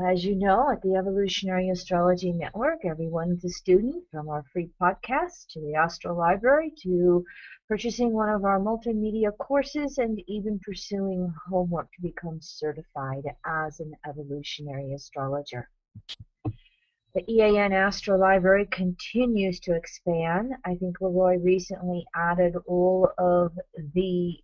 As you know, at the Evolutionary Astrology Network, everyone's a student, from our free podcast to the Astro Library to purchasing one of our multimedia courses and even pursuing homework to become certified as an evolutionary astrologer. The EAN Astro Library continues to expand. I think Leroy recently added all of the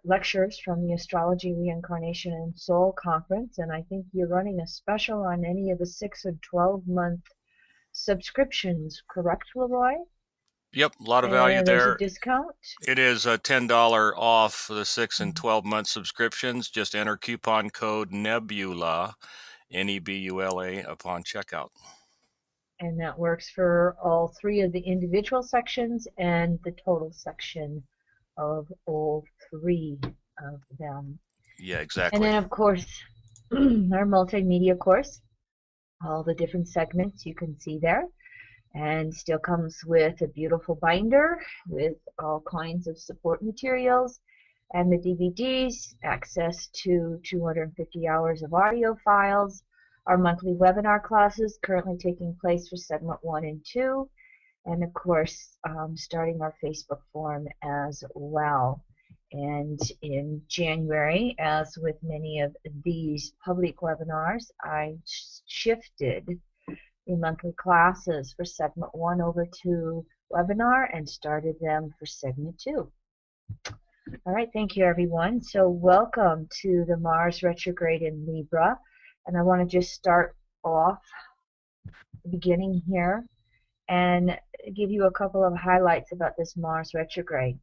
lectures from the Astrology, Reincarnation, and Soul Conference, and I think you're running a special on any of the 6 and 12-month subscriptions, correct, Leroy? Yep, a lot of value There's a there. discount? It is a $10 off for the 6 and 12-month subscriptions. Just enter coupon code NEBULA, N-E-B-U-L-A, upon checkout. And that works for all 3 of the individual sections and the total section of all 3 of them. Yeah, exactly. And then, of course, our multimedia course, all the different segments you can see there, and still comes with a beautiful binder with all kinds of support materials and the DVDs, access to 250 hours of audio files, our monthly webinar classes currently taking place for segment 1 and 2, and of course starting our Facebook forum as well. And in January, as with many of these public webinars, I shifted the monthly classes for segment 1 over to webinar and started them for segment 2. All right, thank you everyone. So welcome to the Mars retrograde in Libra, and I want to just start off the beginning here and give you a couple of highlights about this Mars retrograde.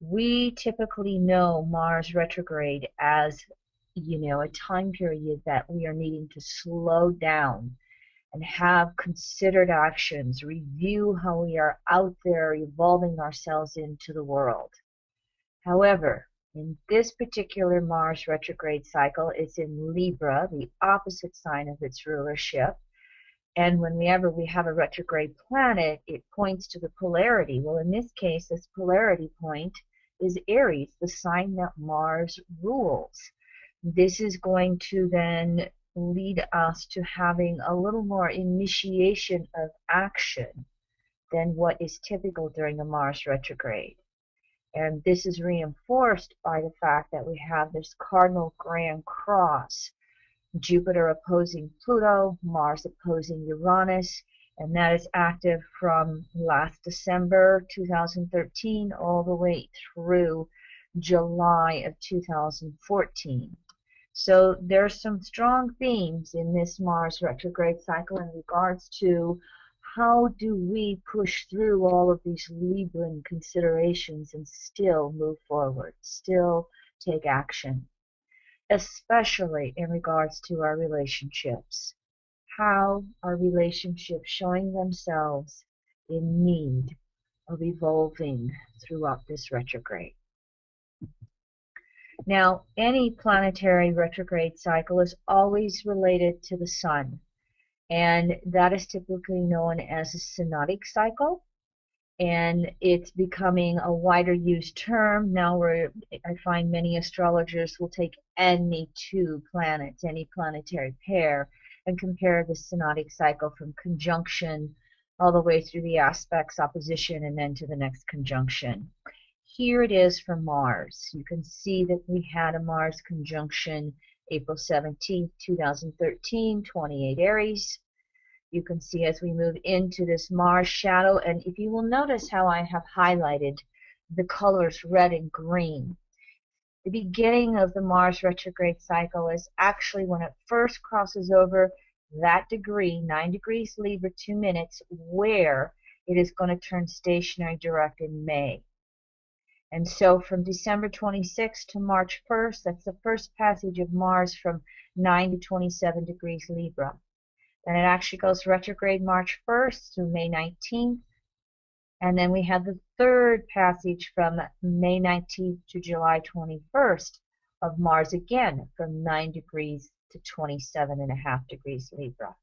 We typically know Mars retrograde as, a time period that we are needing to slow down and have considered actions, review how we are out there evolving ourselves into the world. However, in this particular Mars retrograde cycle, it's in Libra, the opposite sign of its rulership. And whenever we have a retrograde planet, it points to the polarity. Well, in this case, this polarity point is Aries, the sign that Mars rules. This is going to then lead us to having a little more initiation of action than what is typical during a Mars retrograde. And this is reinforced by the fact that we have this cardinal grand cross, Jupiter opposing Pluto, Mars opposing Uranus, and that is active from last December 2013 all the way through July of 2014. So there's some strong themes in this Mars retrograde cycle in regards to how do we push through all of these Libran considerations and still move forward, still take action, especially in regards to our relationships. How are relationships showing themselves in need of evolving throughout this retrograde? Now, any planetary retrograde cycle is always related to the sun, and that is typically known as a synodic cycle, and it's becoming a wider used term now where I find many astrologers will take any 2 planets, any planetary pair, and compare the synodic cycle from conjunction all the way through the aspects, opposition, and then to the next conjunction. Here it is for Mars. You can see that we had a Mars conjunction April 17, 2013, 28 Aries. You can see as we move into this Mars shadow, and if you will notice how I have highlighted the colors red and green. The beginning of the Mars retrograde cycle is actually when it first crosses over that degree, 9 degrees Libra, 2 minutes, where it is going to turn stationary direct in May. And so from December 26th to March 1st, that's the first passage of Mars from 9 to 27 degrees Libra. Then it actually goes retrograde March 1st through May 19th. And then we have the third passage from May 19th to July 21st of Mars again from 9 degrees to 27.5 degrees Libra.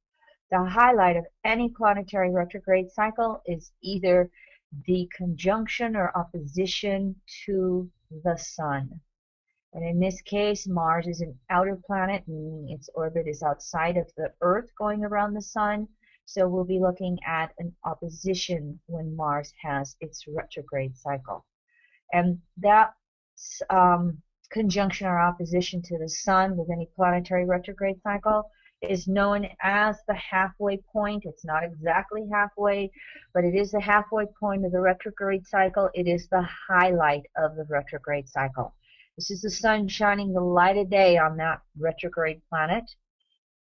The highlight of any planetary retrograde cycle is either the conjunction or opposition to the sun. And in this case, Mars is an outer planet, meaning its orbit is outside of the Earth going around the Sun. So we'll be looking at an opposition when Mars has its retrograde cycle. And that conjunction or opposition to the Sun with any planetary retrograde cycle is known as the halfway point. It's not exactly halfway, but it is the halfway point of the retrograde cycle. It is the highlight of the retrograde cycle. This is the Sun shining the light of day on that retrograde planet.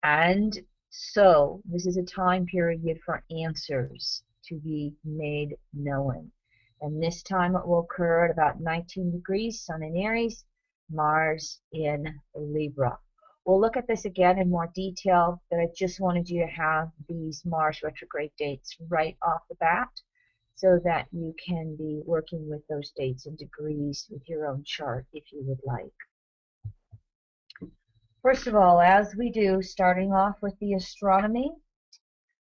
And so this is a time period for answers to be made known. And this time it will occur at about 19 degrees, Sun in Aries, Mars in Libra. We'll look at this again in more detail, but I just wanted you to have these Mars retrograde dates right off the bat so that you can be working with those dates and degrees with your own chart if you would like. First of all, as we do, starting off with the astronomy,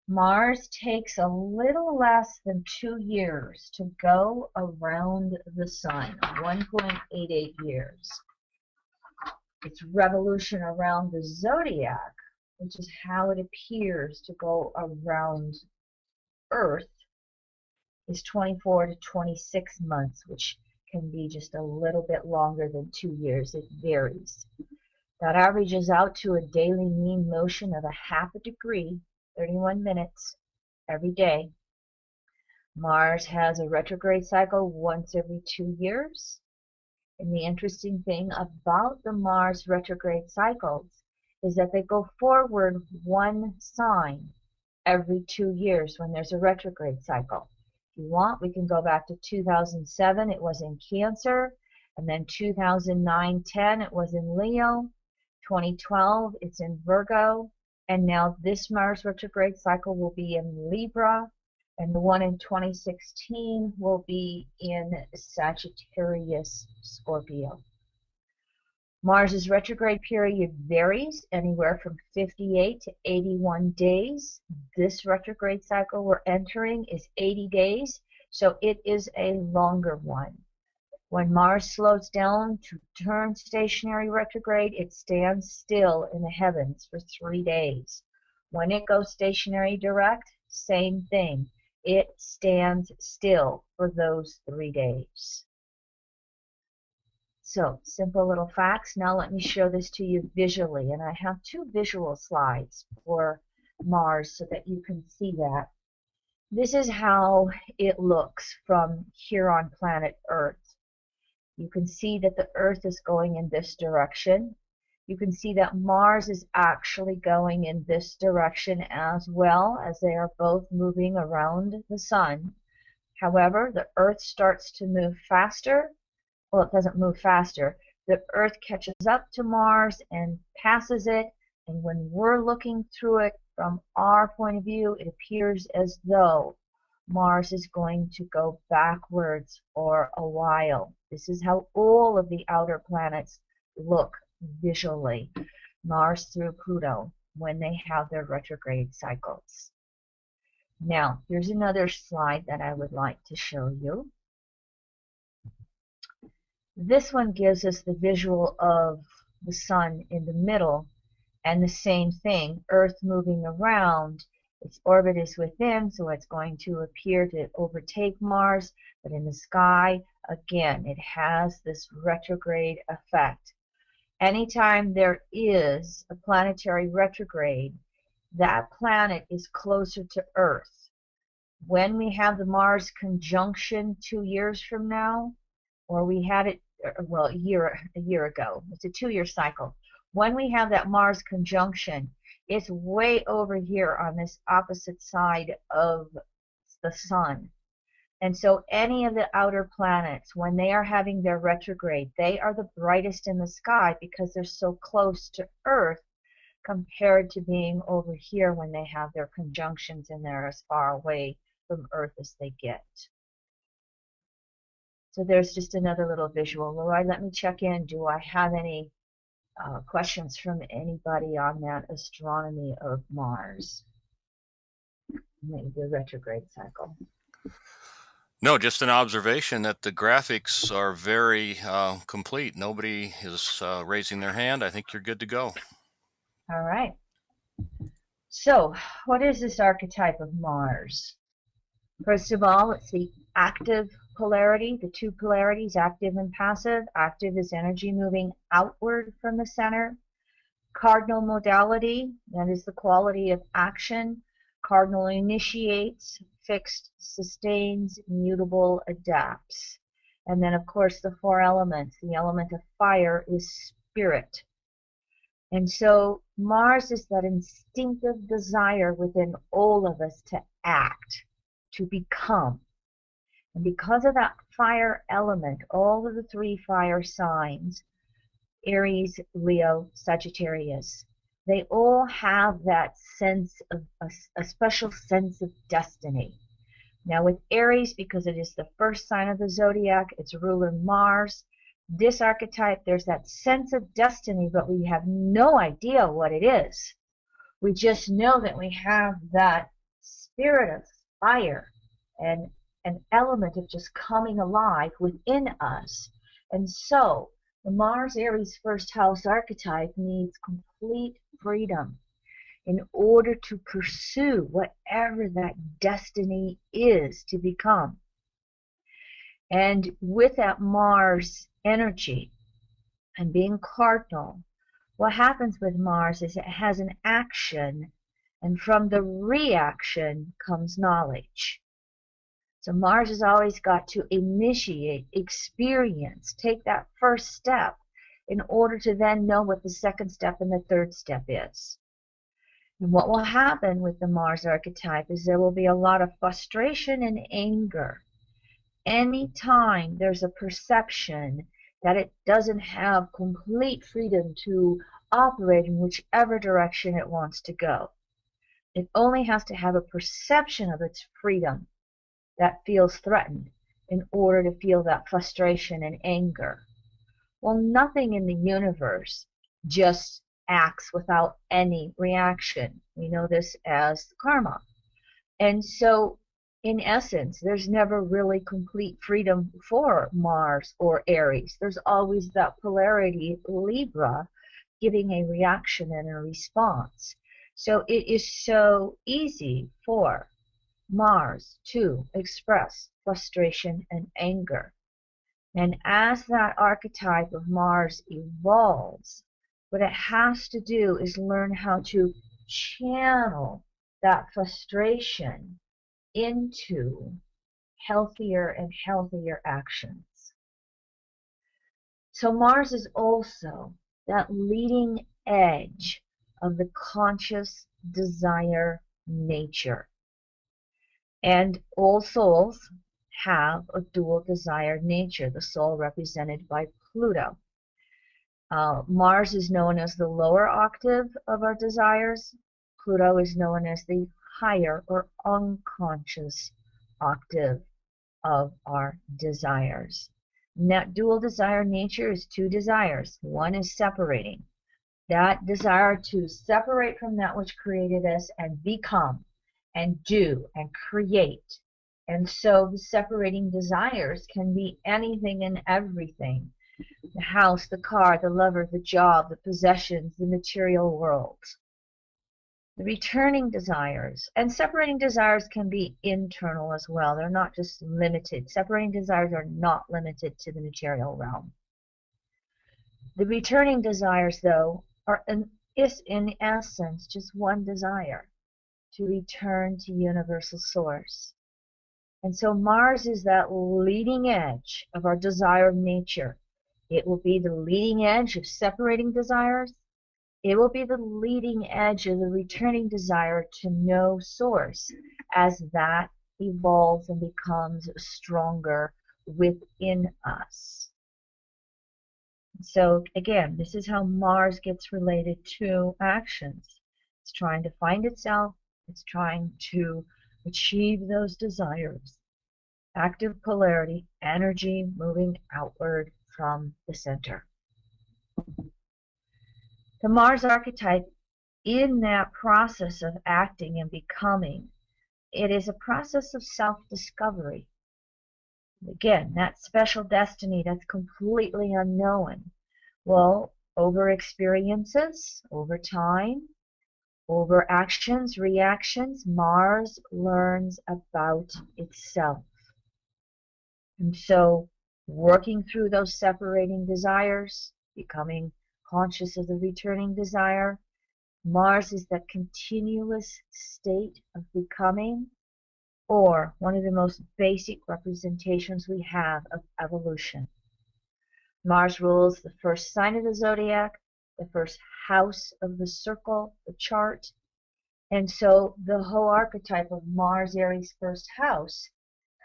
Mars takes a little less than 2 years to go around the Sun, 1.88 years. Its revolution around the zodiac, which is how it appears to go around Earth, is 24 to 26 months, which can be just a little bit longer than 2 years. It varies. That averages out to a daily mean motion of a half a degree, 31 minutes every day. Mars has a retrograde cycle once every 2 years. And the interesting thing about the Mars retrograde cycles is that they go forward one sign every 2 years when there's a retrograde cycle. If you want, we can go back to 2007, it was in Cancer, and then 2009-10, it was in Leo, 2012, it's in Virgo, and now this Mars retrograde cycle will be in Libra, and the one in 2016 will be in Sagittarius, Scorpio. Mars's retrograde period varies anywhere from 58 to 81 days. This retrograde cycle we're entering is 80 days, so it is a longer one. When Mars slows down to turn stationary retrograde, it stands still in the heavens for 3 days. When it goes stationary direct, same thing. It stands still for those 3 days. So, simple little facts. Now let me show this to you visually. And I have 2 visual slides for Mars so that you can see that. This is how it looks from here on planet Earth. You can see that the Earth is going in this direction. You can see that Mars is actually going in this direction as well, as they are both moving around the Sun. However, the Earth starts to move faster. Well, it doesn't move faster. The Earth catches up to Mars and passes it, and when we're looking through it from our point of view, it appears as though Mars is going to go backwards for a while. This is how all of the outer planets look visually, Mars through Pluto, when they have their retrograde cycles. Now, here's another slide that I would like to show you. This one gives us the visual of the Sun in the middle, and the same thing, Earth moving around. Its orbit is within, so it's going to appear to overtake Mars, but in the sky, again, it has this retrograde effect. Anytime there is a planetary retrograde, that planet is closer to Earth. When we have the Mars conjunction 2 years from now, or we had it, well, a year ago, it's a 2-year cycle. When we have that Mars conjunction, it's way over here on this opposite side of the Sun. And so any of the outer planets, when they are having their retrograde, they are the brightest in the sky because they're so close to Earth compared to being over here when they have their conjunctions and they're as far away from Earth as they get. So there's just another little visual. Leroy, let me check in. Do I have any questions from anybody on that astronomy of Mars? Maybe the retrograde cycle. No, just an observation that the graphics are very complete. Nobody is raising their hand. I think you're good to go. All right. So, what is this archetype of Mars? First of all, it's the active polarity, the two polarities, active and passive. Active is energy moving outward from the center. Cardinal modality, that is the quality of action. Cardinal initiates, fixed sustains, mutable adapts. And then, of course, the four elements. The element of fire is spirit. And so Mars is that instinctive desire within all of us to act, to become. And because of that fire element, all of the three fire signs, Aries, Leo, Sagittarius, they all have that sense of a special sense of destiny. Now with Aries, because it is the first sign of the zodiac, its ruler Mars, this archetype, there's that sense of destiny, but we have no idea what it is. We just know that we have that spirit of fire and an element of just coming alive within us. And so the Mars Aries first house archetype needs complete freedom in order to pursue whatever that destiny is to become. And with that Mars energy and being cardinal, what happens with Mars is it has an action, and from the reaction comes knowledge. So Mars has always got to initiate, experience, take that first step in order to then know what the second step and the third step is. And what will happen with the Mars archetype is there will be a lot of frustration and anger. Anytime there's a perception that it doesn't have complete freedom to operate in whichever direction it wants to go. It only has to have a perception of its freedom that feels threatened in order to feel that frustration and anger. Well, nothing in the universe just acts without any reaction. We know this as karma. And so, in essence, there's never really complete freedom for Mars or Aries. There's always that polarity, Libra, giving a reaction and a response. So it is so easy for Mars to express frustration and anger. And as that archetype of Mars evolves, what it has to do is learn how to channel that frustration into healthier and healthier actions. So Mars is also that leading edge of the conscious desire nature. And all souls have a dual desire nature, the soul represented by Pluto. Mars is known as the lower octave of our desires. Pluto is known as the higher or unconscious octave of our desires. And that dual desire nature is two desires. One is separating. That desire to separate from that which created us and become and do and create. And so the separating desires can be anything and everything. The house, the car, the lover, the job, the possessions, the material world. The returning desires, and separating desires can be internal as well. They're not just limited. Separating desires are not limited to the material realm. The returning desires, though, is in essence just one desire, to return to universal source. And so Mars is that leading edge of our desire nature. It will be the leading edge of separating desires. It will be the leading edge of the returning desire to know source as that evolves and becomes stronger within us. So again, this is how Mars gets related to actions. It's trying to find itself. It's trying to achieve those desires. Active polarity, energy moving outward from the center. The Mars archetype, in that process of acting and becoming, it is a process of self-discovery. Again, that special destiny that's completely unknown. Well, over experiences, over time, over actions, reactions, Mars learns about itself. And so, working through those separating desires, becoming conscious of the returning desire, Mars is that continuous state of becoming, or one of the most basic representations we have of evolution. Mars rules the first sign of the zodiac, the first house of the circle, the chart. And so the whole archetype of Mars, Aries, first house,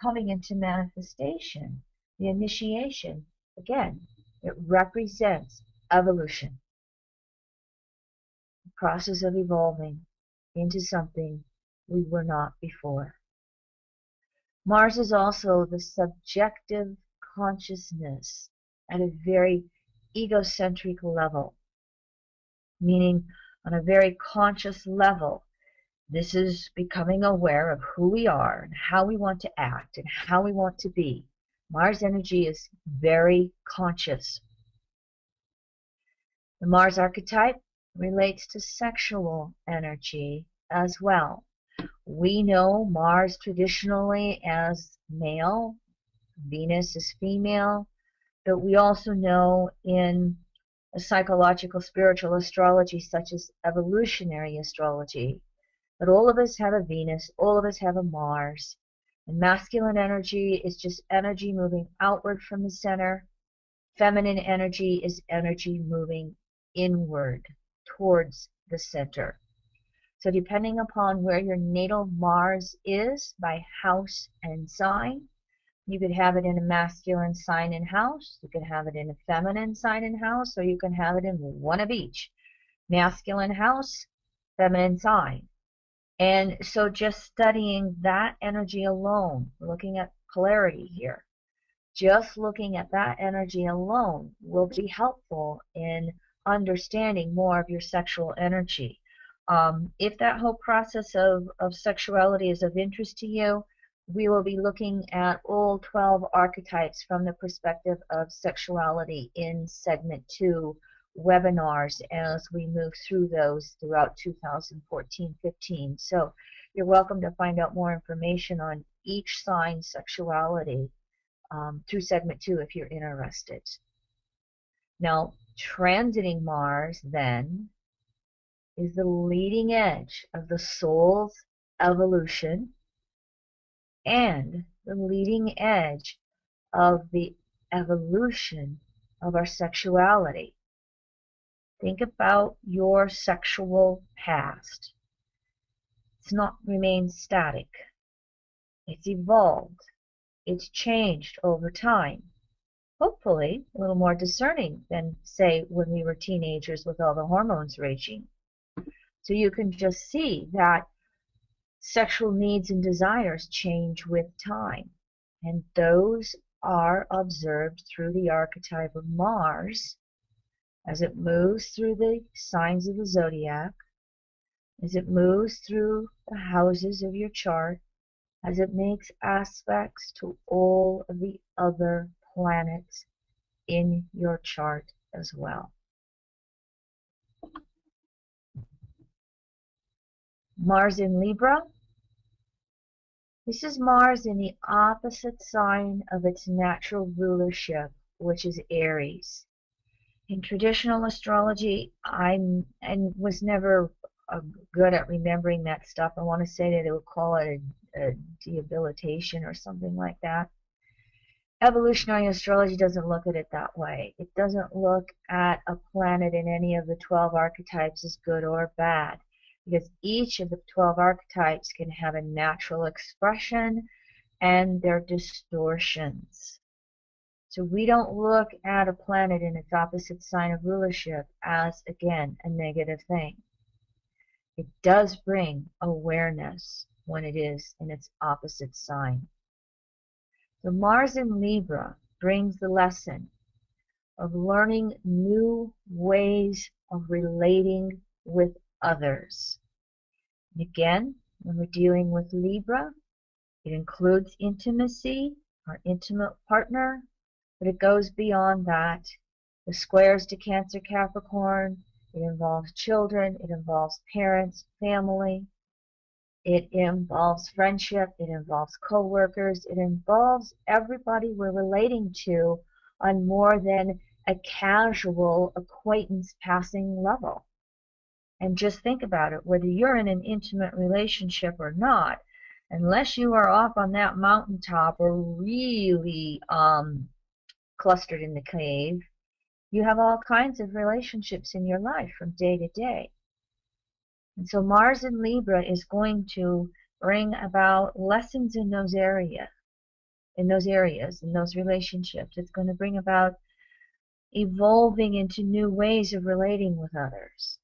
coming into manifestation, the initiation, again, it represents evolution, the process of evolving into something we were not before. Mars is also the subjective consciousness at a very egocentric level, meaning on a very conscious level. This is becoming aware of who we are and how we want to act and how we want to be. Mars energy is very conscious. The Mars archetype relates to sexual energy as well. We know Mars traditionally as male, Venus is female, but we also know in a psychological spiritual astrology such as evolutionary astrology that all of us have a Venus, all of us have a Mars, and masculine energy is just energy moving outward from the center. Feminine energy is energy moving inward towards the center. So depending upon where your natal Mars is by house and sign, you could have it in a masculine sign and house, you could have it in a feminine sign and house, or you can have it in one of each. Masculine house, feminine sign. And so just studying that energy alone, looking at polarity here, just looking at that energy alone will be helpful in understanding more of your sexual energy. If that whole process of sexuality is of interest to you, we will be looking at all 12 archetypes from the perspective of sexuality in segment 2 webinars as we move through those throughout 2014-15. So you're welcome to find out more information on each sign's sexuality through segment 2 if you're interested. Now, transiting Mars then is the leading edge of the soul's evolution and the leading edge of the evolution of our sexuality. Think about your sexual past. It's not remained static. It's evolved. It's changed over time. Hopefully, a little more discerning than, say, when we were teenagers with all the hormones raging. So you can just see that sexual needs and desires change with time. And those are observed through the archetype of Mars as it moves through the signs of the zodiac, as it moves through the houses of your chart, as it makes aspects to all of the other planets in your chart as well. Mars in Libra. This is Mars in the opposite sign of its natural rulership, which is Aries. In traditional astrology, I was never good at remembering that stuff. I want to say that they would call it a debilitation or something like that. Evolutionary astrology doesn't look at it that way. It doesn't look at a planet in any of the 12 archetypes as good or bad, because each of the 12 archetypes can have a natural expression and their distortions. So we don't look at a planet in its opposite sign of rulership as, again, a negative thing. It does bring awareness when it is in its opposite sign. So Mars in Libra brings the lesson of learning new ways of relating with others. And again, when we're dealing with Libra, it includes intimacy, our intimate partner, but it goes beyond that. The squares to Cancer, Capricorn, it involves children, it involves parents, family, it involves friendship, it involves co-workers, it involves everybody we're relating to on more than a casual acquaintance passing level. And just think about it, whether you're in an intimate relationship or not, unless you are off on that mountaintop or really clustered in the cave, you have all kinds of relationships in your life from day to day. And so Mars in Libra is going to bring about lessons in those areas, in those relationships. It's going to bring about evolving into new ways of relating with others.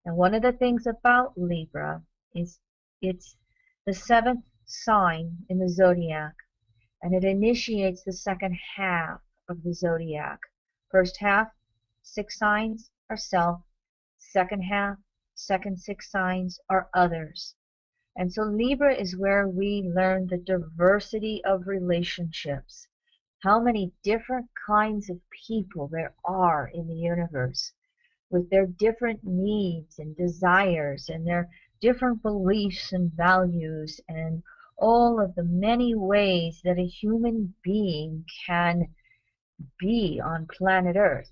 And one of the things about Libra is it's the 7th sign in the zodiac, and it initiates the second half of the zodiac. First half, 6 signs are self. Second half, second 6 signs are others. And so Libra is where we learn the diversity of relationships, how many different kinds of people there are in the universe, with their different needs and desires and their different beliefs and values and all of the many ways that a human being can be on planet Earth.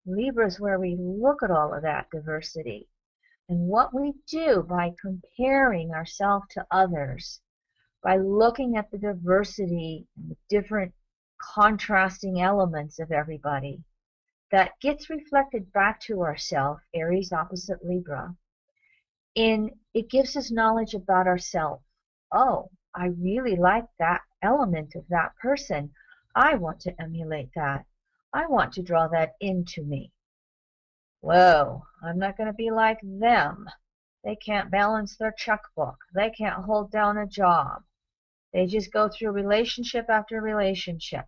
Libra is where we look at all of that diversity. And what we do by comparing ourselves to others, by looking at the diversity and the different contrasting elements of everybody, that gets reflected back to ourselves, Aries opposite Libra, it gives us knowledge about ourselves. Oh, I really like that element of that person. I want to emulate that. I want to draw that into me. Whoa, I'm not going to be like them. They can't balance their checkbook. They can't hold down a job. They just go through relationship after relationship.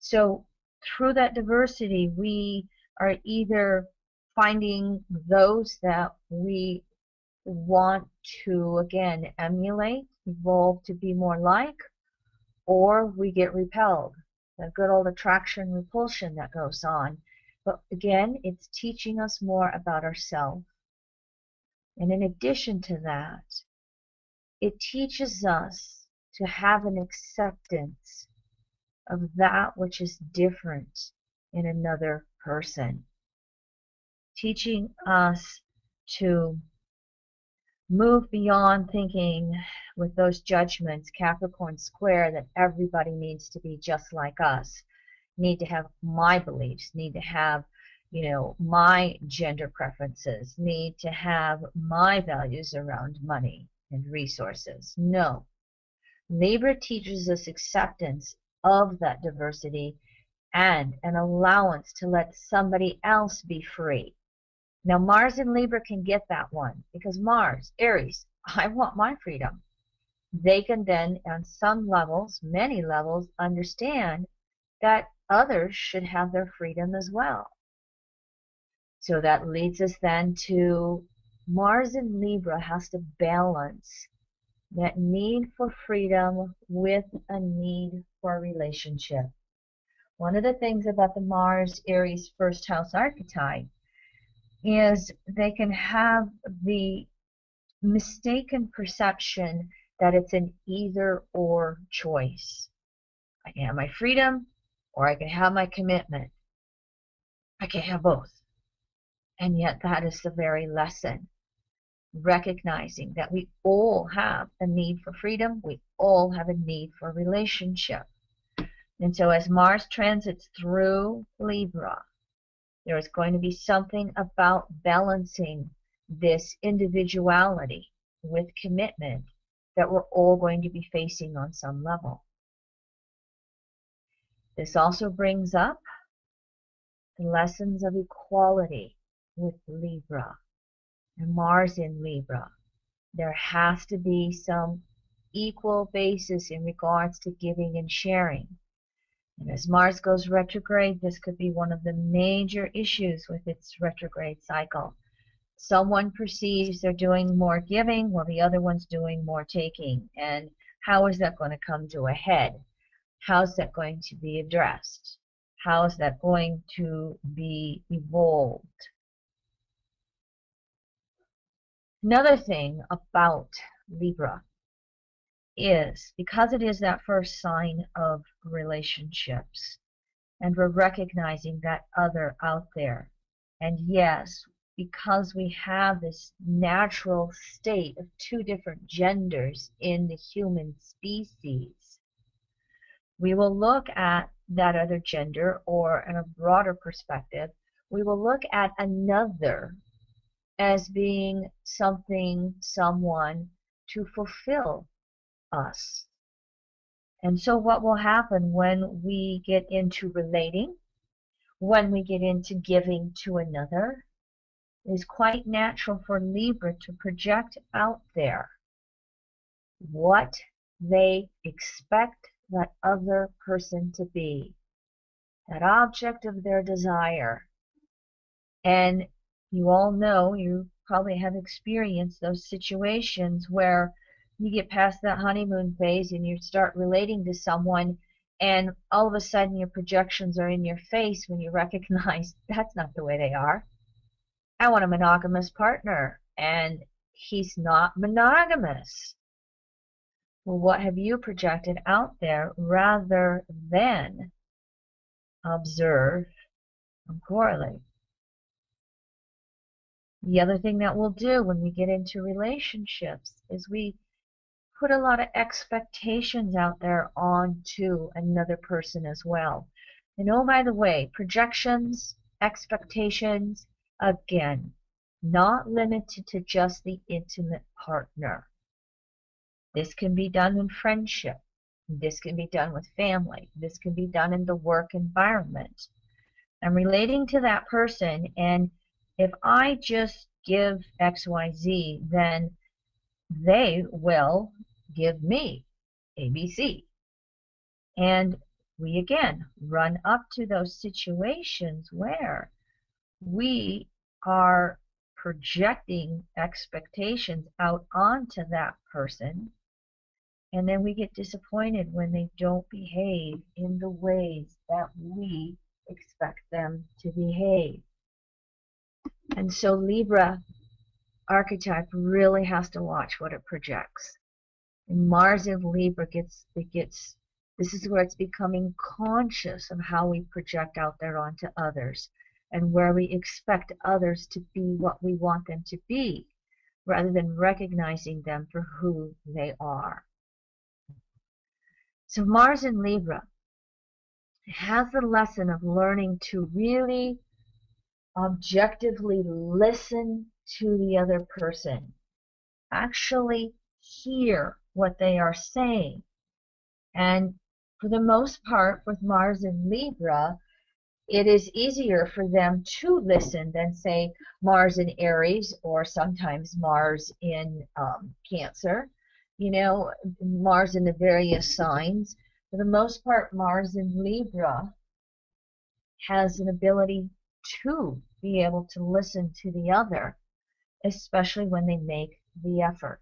So through that diversity, we are either finding those that we want to, again, emulate, evolve to be more like, or we get repelled. The good old attraction repulsion that goes on. But again, it's teaching us more about ourselves. And in addition to that, it teaches us to have an acceptance of that which is different in another person. Teaching us to move beyond thinking with those judgments, Capricorn square, that everybody needs to be just like us, need to have my beliefs, need to have, my gender preferences, need to have my values around money and resources. No. Libra teaches us acceptance of that diversity and an allowance to let somebody else be free. Now, Mars in Libra can get that one because Mars, Aries, I want my freedom. They can then, on some levels, many levels, understand that others should have their freedom as well. So that leads us then to Mars in Libra has to balance that need for freedom with a need for a relationship. One of the things about the Mars Aries first house archetype is they can have the mistaken perception that it's an either or choice. I can have my freedom or I can have my commitment. I can't have both. And yet that is the very lesson. Recognizing that we all have a need for freedom, we all have a need for a relationship. And so as Mars transits through Libra, there is going to be something about balancing this individuality with commitment that we're all going to be facing on some level. This also brings up the lessons of equality with Libra and Mars in Libra. There has to be some equal basis in regards to giving and sharing. And as Mars goes retrograde, this could be one of the major issues with its retrograde cycle. Someone perceives they're doing more giving while the other one's doing more taking. And how is that going to come to a head? How's that going to be addressed? How is that going to be evolved? Another thing about Libra is because it is that first sign of relationships, and we're recognizing that other out there. And yes, because we have this natural state of two different genders in the human species, we will look at that other gender, or in a broader perspective, we will look at another as being something, someone to fulfill us. And so what will happen when we get into relating, when we get into giving to another, is quite natural for Libra to project out there what they expect that other person to be, that object of their desire. And you all know, you probably have experienced those situations where you get past that honeymoon phase and you start relating to someone, and all of a sudden your projections are in your face when you recognize that's not the way they are. I want a monogamous partner, and he's not monogamous. Well, what have you projected out there rather than observe and correlate? The other thing that we'll do when we get into relationships is we put a lot of expectations out there onto another person as well. And oh, by the way, projections, expectations, again, not limited to just the intimate partner. This can be done in friendship. This can be done with family. This can be done in the work environment. I'm relating to that person, and if I just give XYZ, then they will give me ABC. And we again run up to those situations where we are projecting expectations out onto that person, and then we get disappointed when they don't behave in the ways that we expect them to behave. And so Libra archetype really has to watch what it projects. And Mars in Libra this is where it's becoming conscious of how we project out there onto others, and where we expect others to be what we want them to be, rather than recognizing them for who they are. So Mars in Libra has the lesson of learning to really objectively listen to the other person, actually hear what they are saying. And for the most part, with Mars in Libra, it is easier for them to listen than, say, Mars in Aries, or sometimes Mars in Cancer, Mars in the various signs. For the most part, Mars in Libra has an ability to be able to listen to the other, especially when they make the effort.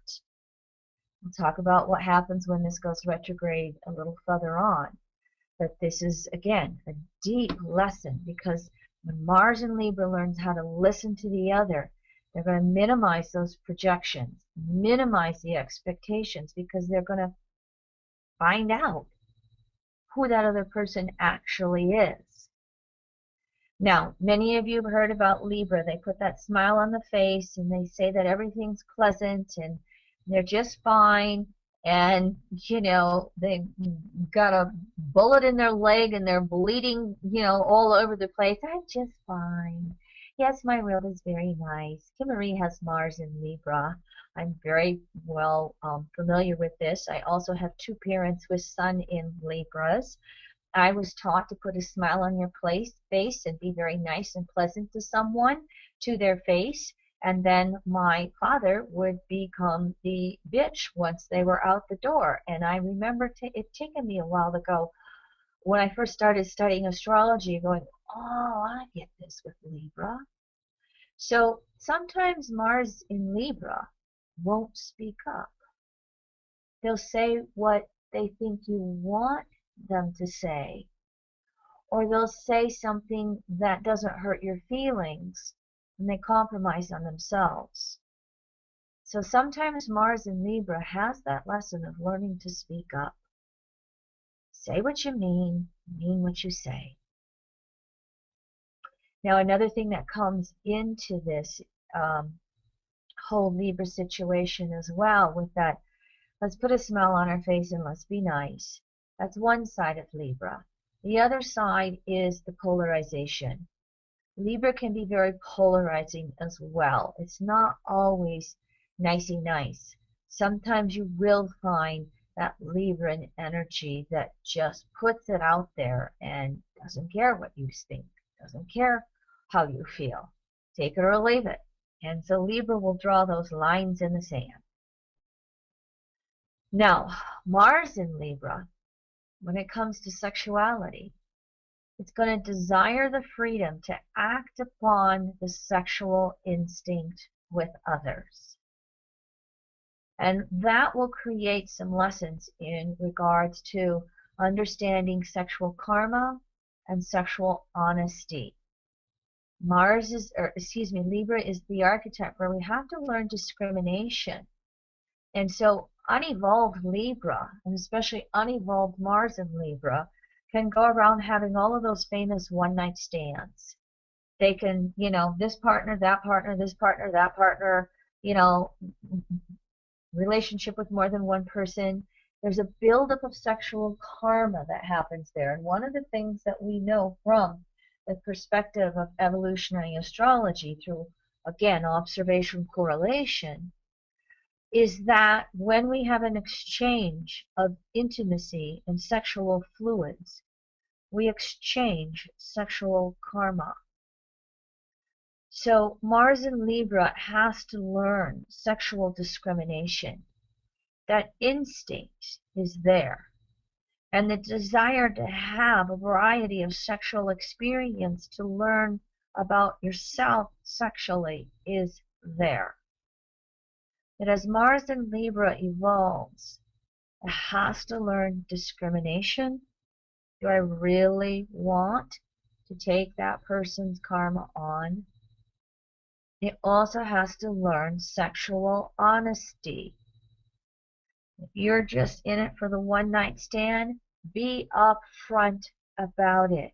We'll talk about what happens when this goes retrograde a little further on. But this is, again, a deep lesson, because when Mars in Libra learns how to listen to the other, they're going to minimize those projections, minimize the expectations, because they're going to find out who that other person actually is. Now, many of you have heard about Libra. They put that smile on the face and they say that everything's pleasant and they're just fine, and they've got a bullet in their leg and they're bleeding all over the place. I'm just fine. Yes, my world is very nice. Kim Marie has Mars in Libra. I'm very well familiar with this. I also have two parents with Sun in Libras. I was taught to put a smile on your face and be very nice and pleasant to someone, to their face. And then my father would become the bitch once they were out the door. And I remember it taking me a while to go, when I first started studying astrology, going, oh, I get this with Libra. So sometimes Mars in Libra won't speak up. They'll say what they think you want them to say, or they'll say something that doesn't hurt your feelings, and they compromise on themselves. So sometimes Mars in Libra has that lesson of learning to speak up. Say what you mean what you say. Now, another thing that comes into this whole Libra situation as well, with that, let's put a smile on our face and let's be nice. That's one side of Libra. The other side is the polarization. Libra can be very polarizing as well. It's not always nicey nice. Sometimes you will find that Libran energy that just puts it out there and doesn't care what you think, doesn't care how you feel. Take it or leave it. And so Libra will draw those lines in the sand. Now, Mars in Libra, when it comes to sexuality, it's going to desire the freedom to act upon the sexual instinct with others. And that will create some lessons in regards to understanding sexual karma and sexual honesty. Libra is the archetype where we have to learn discrimination. And so unevolved Libra, and especially unevolved Mars in Libra, can go around having all of those famous one-night stands. They can, this partner, that partner, this partner, that partner, relationship with more than one person. There's a buildup of sexual karma that happens there. And one of the things that we know from the perspective of evolutionary astrology through, again, observation correlation, is that when we have an exchange of intimacy and sexual fluids, we exchange sexual karma. So Mars in Libra has to learn sexual discrimination. That instinct is there. And the desire to have a variety of sexual experience to learn about yourself sexually is there. But as Mars in Libra evolves, it has to learn discrimination. Do I really want to take that person's karma on? It also has to learn sexual honesty. If you're just in it for the one-night stand, be upfront about it.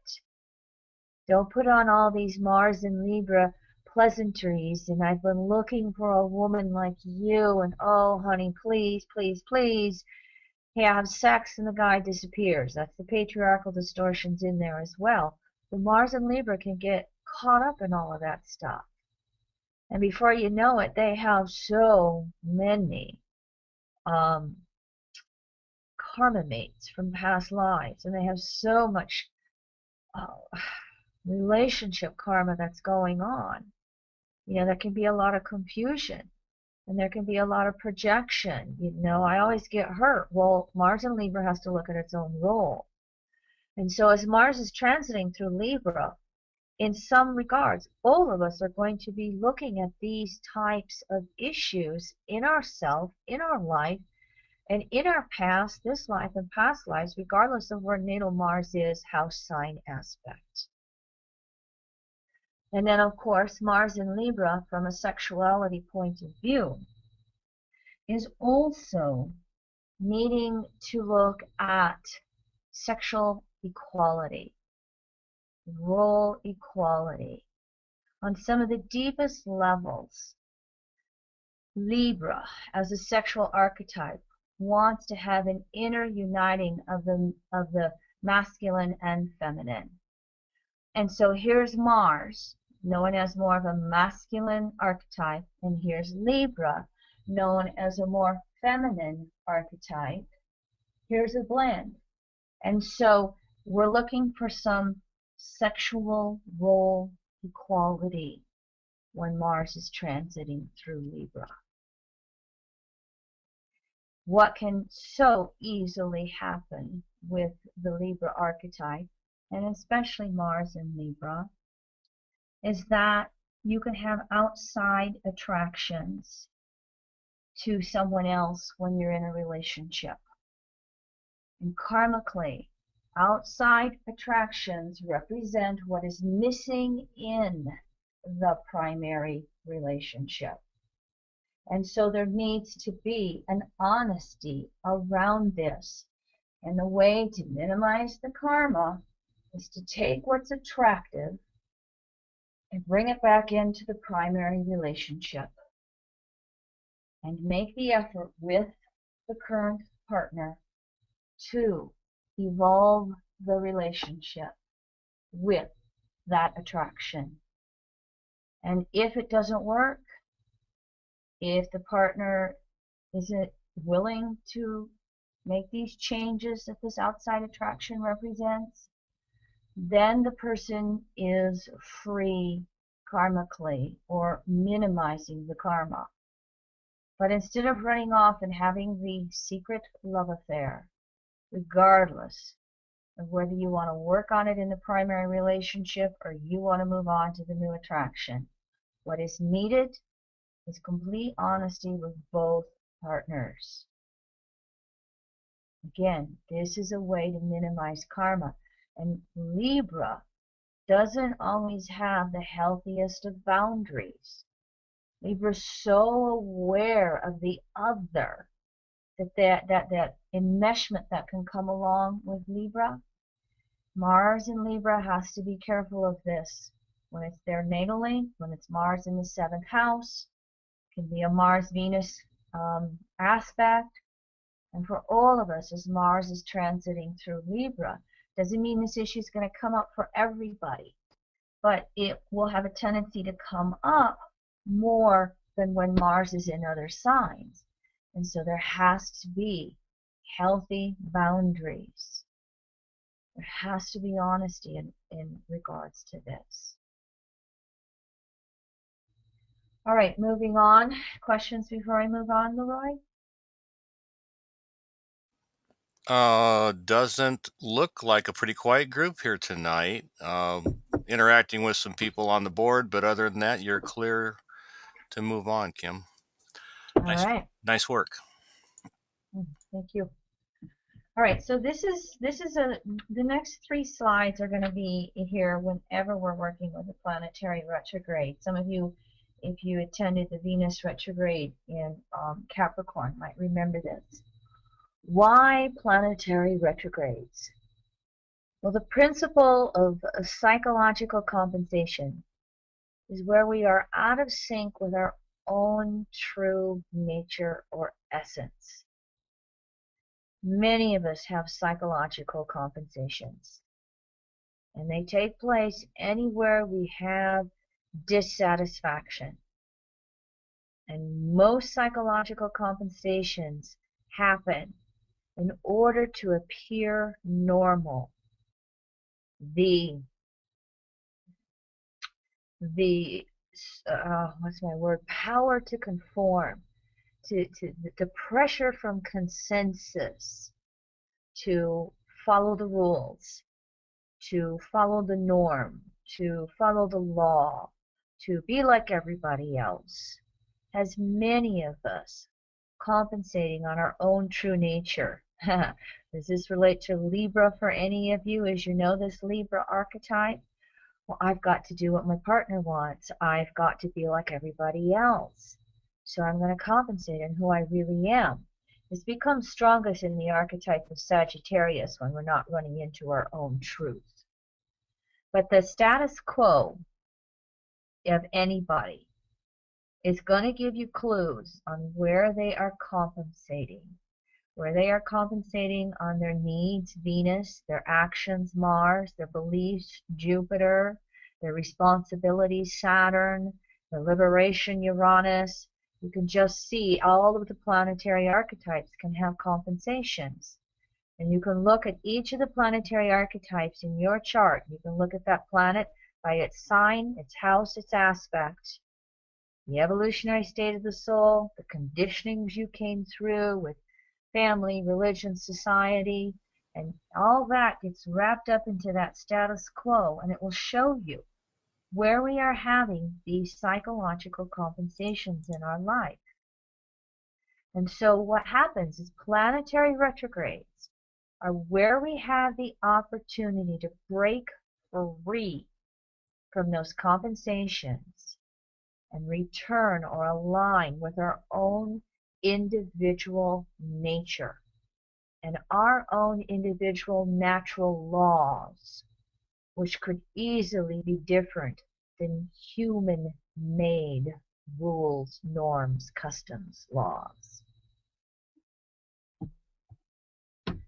Don't put on all these Mars and Libra pleasantries, and I've been looking for a woman like you, and oh, honey, please, please, please, have sex, and the guy disappears. That's the patriarchal distortions in there as well. The Mars and Libra can get caught up in all of that stuff. And before you know it, they have so many karma mates from past lives, and they have so much relationship karma that's going on. There can be a lot of confusion, and there can be a lot of projection. I always get hurt. Well, Mars in Libra has to look at its own role. And so as Mars is transiting through Libra, in some regards, all of us are going to be looking at these types of issues in ourself, in our life, and in our past, this life and past lives, regardless of where natal Mars is, house sign aspect. And then, of course, Mars in Libra, from a sexuality point of view, is also needing to look at sexual equality, role equality. On some of the deepest levels, Libra, as a sexual archetype, wants to have an inner uniting of the masculine and feminine. And so here's Mars, known as more of a masculine archetype, and here's Libra, known as a more feminine archetype. Here's a blend. And so we're looking for some sexual role equality when Mars is transiting through Libra. What can so easily happen with the Libra archetype, and especially Mars in Libra, is that you can have outside attractions to someone else when you're in a relationship. And karmically, Outside attractions represent what is missing in the primary relationship. And so there needs to be an honesty around this. And the way to minimize the karma is to take what's attractive and bring it back into the primary relationship and make the effort with the current partner to evolve the relationship with that attraction. And if it doesn't work, if the partner isn't willing to make these changes that this outside attraction represents, then the person is free karmically or minimizing the karma. But instead of running off and having the secret love affair, regardless of whether you want to work on it in the primary relationship or you want to move on to the new attraction, what is needed is complete honesty with both partners. Again, this is a way to minimize karma. And Libra doesn't always have the healthiest of boundaries. Libra's so aware of the other that enmeshment that can come along with Libra. Mars in Libra has to be careful of this. When it's there natally, when it's Mars in the 7th house, it can be a Mars-Venus aspect. And for all of us, as Mars is transiting through Libra, doesn't mean this issue is going to come up for everybody, but it will have a tendency to come up more than when Mars is in other signs. And so there has to be healthy boundaries. There has to be honesty in regards to this. All right, moving on. Questions before I move on, Leroy? Doesn't look like a pretty quiet group here tonight. Interacting with some people on the board, but other than that, you're clear to move on, Kim. All right. Nice work. Thank you. All right, so the next 3 slides are going to be here whenever we're working with the planetary retrograde. Some of you, if you attended the Venus retrograde in Capricorn, might remember this. Why planetary retrogrades? Well, the principle of psychological compensation is where we are out of sync with our own true nature or essence. Many of us have psychological compensations, and they take place anywhere we have dissatisfaction. And most psychological compensations happen in order to appear normal. Power to conform, to the pressure from consensus, to follow the rules, to follow the norm, to follow the law, to be like everybody else, has many of us compensating on our own true nature. Does this relate to Libra for any of you? As you know, this Libra archetype? Well, I've got to do what my partner wants. I've got to be like everybody else. So I'm going to compensate on who I really am. This becomes strongest in the archetype of Sagittarius when we're not running into our own truth. But the status quo of anybody is going to give you clues on where they are compensating. Where they are compensating on their needs, Venus, their actions, Mars, their beliefs, Jupiter, their responsibilities, Saturn, their liberation, Uranus. You can just see all of the planetary archetypes can have compensations. And you can look at each of the planetary archetypes in your chart. You can look at that planet by its sign, its house, its aspect, the evolutionary state of the soul, the conditionings you came through with family, religion, society, and all that gets wrapped up into that status quo, and it will show you where we are having these psychological compensations in our life. And so what happens is planetary retrogrades are where we have the opportunity to break free from those compensations and return or align with our own individual nature and our own individual natural laws, which could easily be different than human-made rules, norms, customs, laws.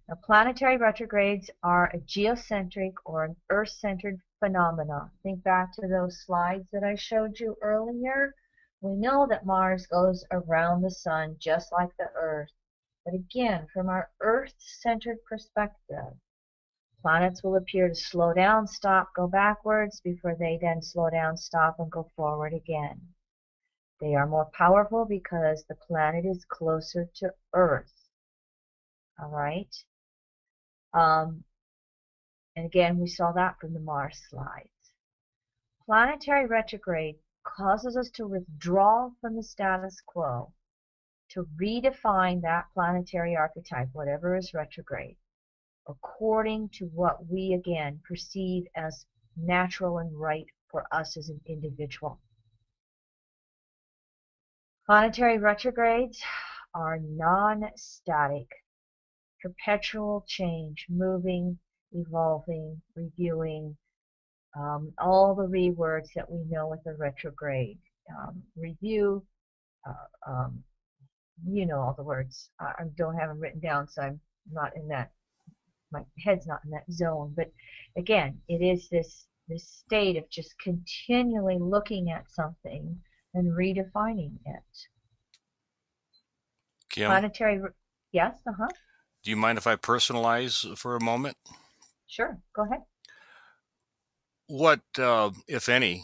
Now, planetary retrogrades are a geocentric or an Earth-centered phenomena. Think back to those slides that I showed you earlier. We know that Mars goes around the Sun just like the Earth. But again, from our Earth-centered perspective, planets will appear to slow down, stop, go backwards before they then slow down, stop, and go forward again. They are more powerful because the planet is closer to Earth. All right? And again, we saw that from the Mars slides. Planetary retrograde causes us to withdraw from the status quo, to redefine that planetary archetype, whatever is retrograde, according to what we, again, perceive as natural and right for us as an individual. Planetary retrogrades are non-static, perpetual change, moving, evolving, reviewing, all the rewords that we know with a retrograde. Review, you know all the words. I don't have them written down, so I'm not in that, my head's not in that zone. But again, it is this state of just continually looking at something and redefining it. Kim, Planetary, yes, do you mind if I personalize for a moment? sure, go ahead. What, if any,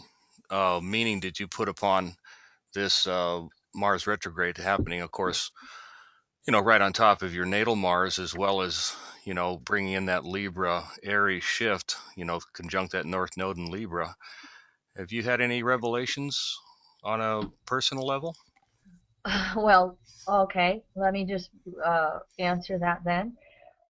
meaning did you put upon this Mars retrograde happening? Of course, right on top of your natal Mars, as well as, bringing in that Libra Aries shift, conjunct that North Node in Libra. Have you had any revelations on a personal level? Well, okay, let me just answer that then.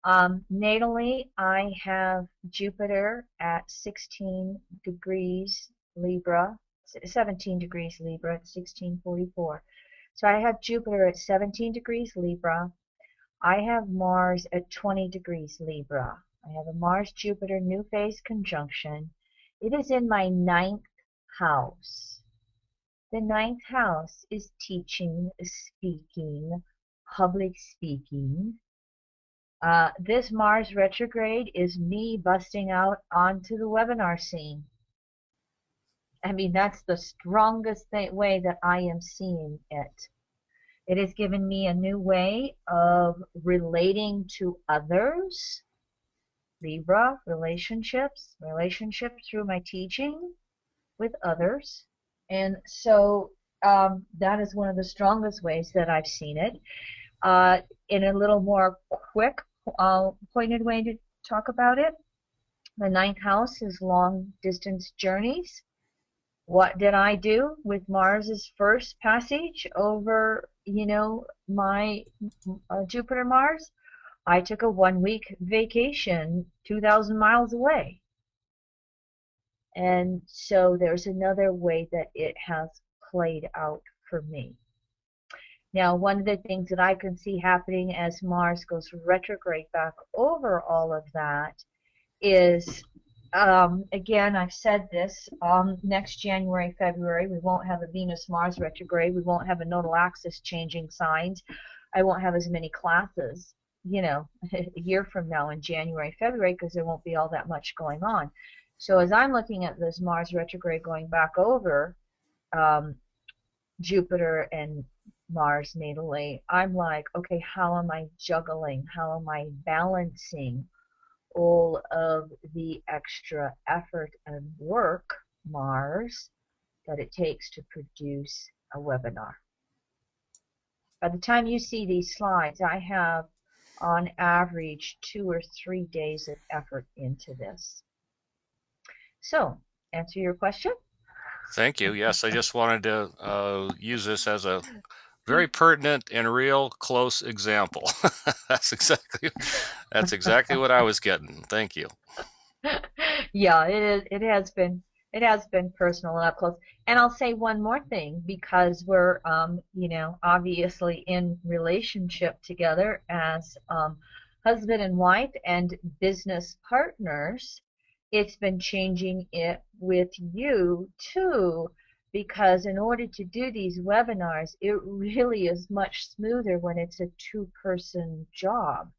Natally, I have Jupiter at 16 degrees Libra, 17 degrees Libra at 1644. So I have Jupiter at 17 degrees Libra. I have Mars at 20 degrees Libra. I have a Mars-Jupiter new phase conjunction. It is in my 9th house. The 9th house is teaching, speaking, public speaking. This Mars retrograde is me busting out onto the webinar scene. I mean, that's the strongest way that I am seeing it. It has given me a new way of relating to others. Libra, relationships through my teaching with others. And so that is one of the strongest ways that I've seen it. In a little more quick, pointed way to talk about it, the 9th house is long distance journeys. What did I do with Mars's first passage over, my Jupiter Mars? I took a 1-week vacation 2,000 miles away. And so there's another way that it has played out for me. Now, one of the things that I can see happening as Mars goes retrograde back over all of that is, again, I've said this, next January, February, we won't have a Venus-Mars retrograde. We won't have a nodal axis changing signs. I won't have as many classes, a year from now in January, February, because there won't be all that much going on. So as I'm looking at this Mars retrograde going back over Jupiter and Mars natally, I'm like, okay, how am I juggling? How am I balancing all of the extra effort and work, Mars, that it takes to produce a webinar? By the time you see these slides, I have on average 2 or 3 days of effort into this. So, answer your question? Thank you. Yes, I just wanted to use this as a Very pertinent and real close example. that's exactly that's exactly what I was getting. Thank you. Yeah, it is. It has been personal and up close. And I'll say one more thing because we're obviously in relationship together as husband and wife and business partners. It's been changing it with you too, because in order to do these webinars, it really is much smoother when it's a two-person job.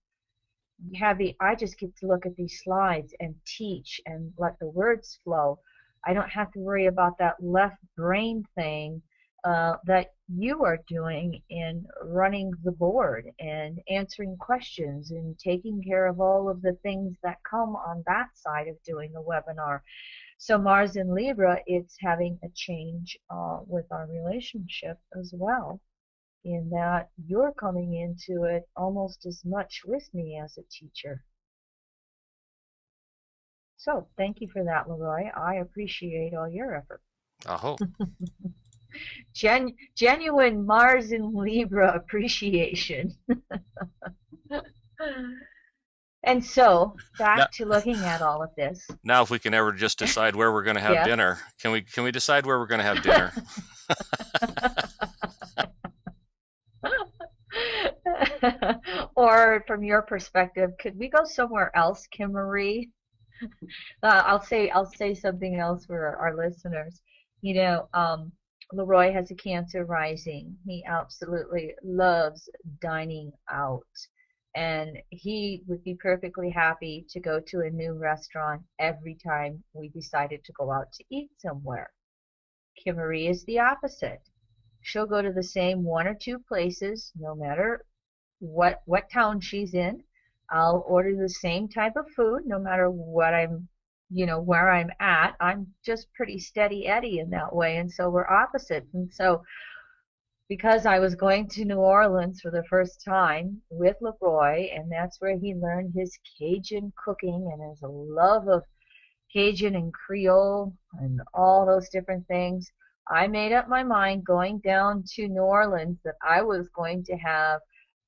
I just get to look at these slides and teach and let the words flow. I don't have to worry about that left brain thing that you are doing in running the board and answering questions and taking care of all of the things that come on that side of doing a webinar. So Mars in Libra, it's having a change with our relationship as well, in that you're coming into it almost as much with me as a teacher. So thank you for that, Leroy. I appreciate all your effort. Aho. Genuine Mars in Libra appreciation. And so Now, back to looking at all of this. now, if we can ever just decide where we're going to have Yes. dinner, can we decide where we're going to have dinner? Or from your perspective, could we go somewhere else, Kim Marie? I'll say something else for our listeners. You know, Leroy has a Cancer rising. He absolutely loves dining out, and he would be perfectly happy to go to a new restaurant every time we decided to go out to eat somewhere. Kimmery is the opposite. She'll go to the same one or two places, no matter what town she's in. I'll order the same type of food, no matter what where I'm at. I'm just pretty steady Eddie in that way, and so we're opposites. And so, because I was going to New Orleans for the first time with Leroy, and that's where he learned his Cajun cooking and his love of Cajun and Creole and all those different things. I made up my mind going down to New Orleans that I was going to have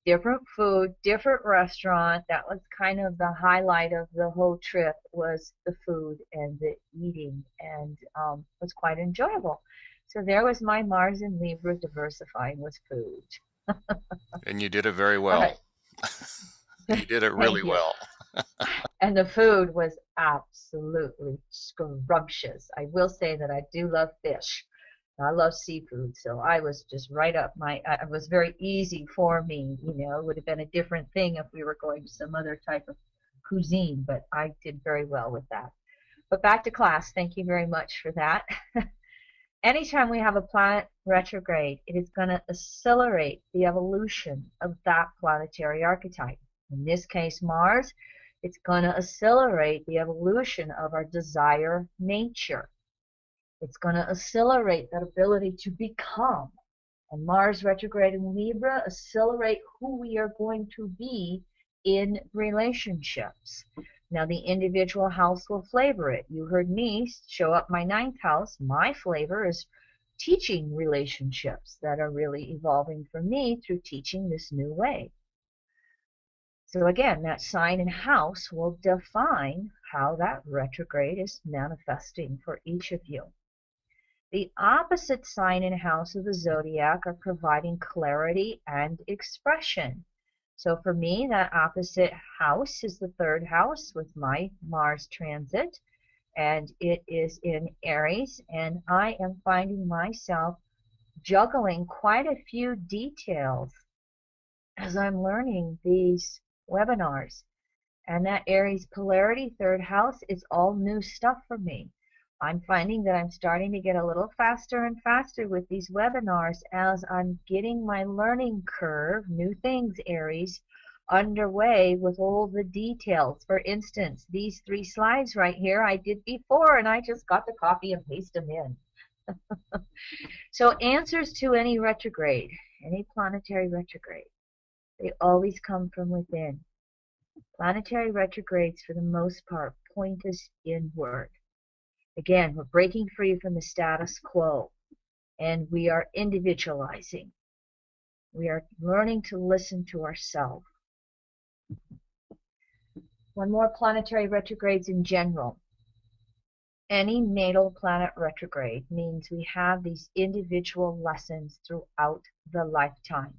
different food, different restaurant. That was kind of the highlight of the whole trip, was the food and the eating, and it was quite enjoyable. So there was my Mars and Libra diversifying with food. And you did it very All well. right. You did it really Thank you. well. And the food was absolutely scrumptious. I will say that I do love fish. I love seafood, so I was just right up it was very easy for me. It would have been a different thing if we were going to some other type of cuisine, but I did very well with that. But back to class. Thank you very much for that. Anytime we have a planet retrograde, it is going to accelerate the evolution of that planetary archetype. In this case, Mars, it's going to accelerate the evolution of our desire nature. It's going to accelerate that ability to become. And Mars retrograde in Libra accelerate who we are going to be in relationships. Now, the individual house will flavor it. You heard me show up my ninth house. My flavor is teaching relationships that are really evolving for me through teaching this new way. So again, that sign and house will define how that retrograde is manifesting for each of you. The opposite sign and house of the zodiac are providing clarity and expression. So for me, that opposite house is the third house with my Mars transit, and it is in Aries, and I am finding myself juggling quite a few details as I'm learning these webinars. And that Aries polarity, third house, is all new stuff for me. I'm finding that I'm starting to get a little faster and faster with these webinars as I'm getting my learning curve, new things, Aries, underway with all the details. For instance, these 3 slides right here I did before, and I just got to copy and paste them in. So answers to any retrograde, any planetary retrograde, they always come from within. Planetary retrogrades, for the most part, point us inward. Again, we're breaking free from the status quo, and we are individualizing. We are learning to listen to ourselves. One more, planetary retrogrades in general. Any natal planet retrograde means we have these individual lessons throughout the lifetime.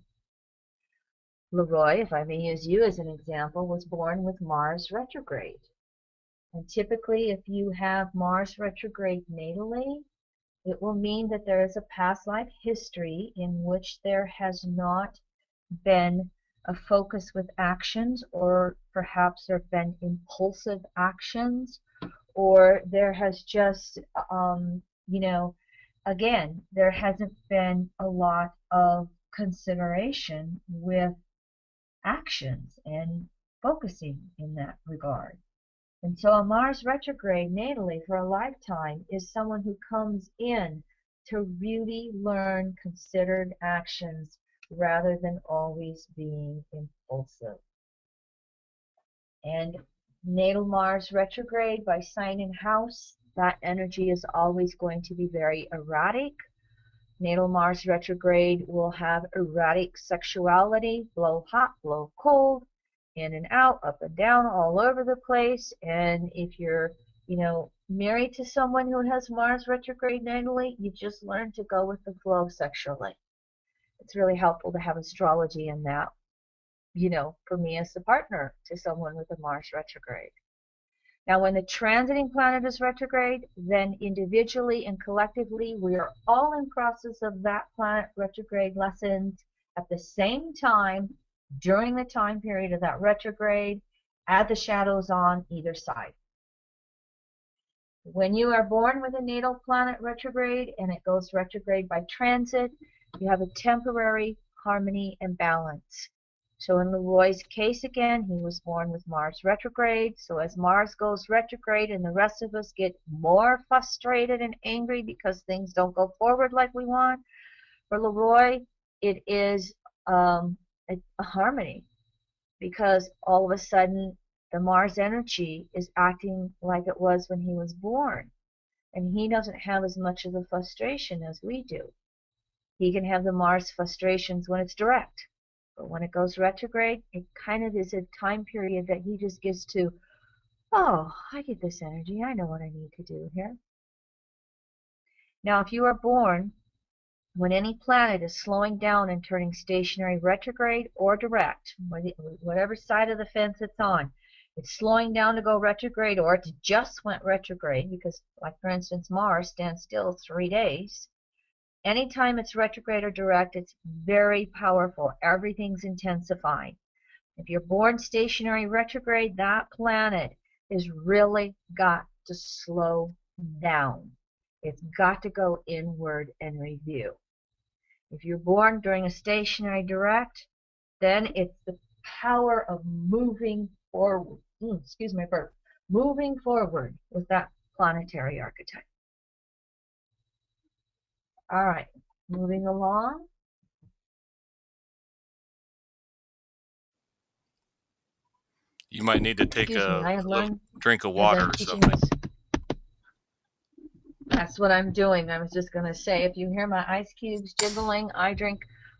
Leroy, if I may use you as an example, was born with Mars retrograde. And typically, if you have Mars retrograde natally, it will mean that there is a past life history in which there has not been a focus with actions, or perhaps there have been impulsive actions, or there has just, again, there hasn't been a lot of consideration with actions and focusing in that regard. And so a Mars retrograde natally for a lifetime is someone who comes in to really learn considered actions rather than always being impulsive. And natal Mars retrograde by sign and house, that energy is always going to be very erratic. Natal Mars retrograde will have erratic sexuality, blow hot, blow cold, in and out, up and down, all over the place. And if you're, married to someone who has Mars retrograde natally, you just learn to go with the flow sexually. It's really helpful to have astrology in that, for me as a partner to someone with a Mars retrograde. Now, when the transiting planet is retrograde, then individually and collectively, we are all in process of that planet retrograde lessons at the same time during the time period of that retrograde. Add the shadows on either side. When you are born with a natal planet retrograde and it goes retrograde by transit, you have a temporary harmony and balance. So in Leroy's case again, he was born with Mars retrograde. So as Mars goes retrograde and the rest of us get more frustrated and angry because things don't go forward like we want, for Leroy, it is a harmony, because all of a sudden the Mars energy is acting like it was when he was born. And he doesn't have as much of the frustration as we do. He can have the Mars frustrations when it's direct. But when it goes retrograde, it kind of is a time period that he just gets to, oh, I get this energy. I know what I need to do here. Now, if you are born when any planet is slowing down and turning stationary retrograde or direct, whatever side of the fence it's on, it's slowing down to go retrograde, or it just went retrograde, because, like for instance, Mars stands still 3 days. Anytime it's retrograde or direct, it's very powerful. Everything's intensifying. If you're born stationary retrograde, that planet is really got to slow down. It's got to go inward and review. If you're born during a stationary direct, then it's the power of moving forward. Moving forward with that planetary archetype. All right, moving along. You might need to take a drink of water or something. That's what I'm doing. I was just going to say, if you hear my ice cubes jiggling, I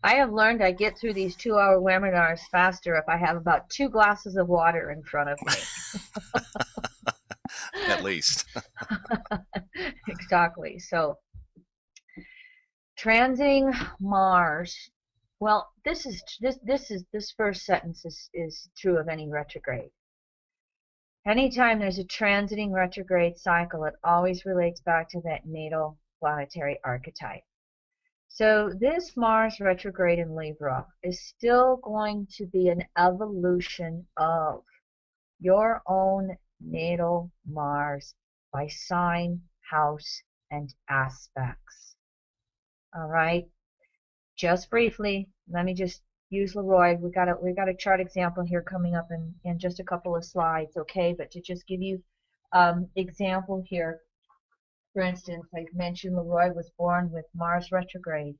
have learned I get through these 2-hour webinars faster if I have about 2 glasses of water in front of me. At least. Exactly. So, transiting Mars. Well, this first sentence is true of any retrograde. Anytime there's a transiting retrograde cycle, it always relates back to that natal planetary archetype. So this Mars retrograde in Libra is still going to be an evolution of your own natal Mars by sign, house, and aspects. All right. Just briefly, let me just use Leroy. We got a chart example here coming up in just a couple of slides, okay? But to just give you example here, for instance, I mentioned Leroy was born with Mars retrograde.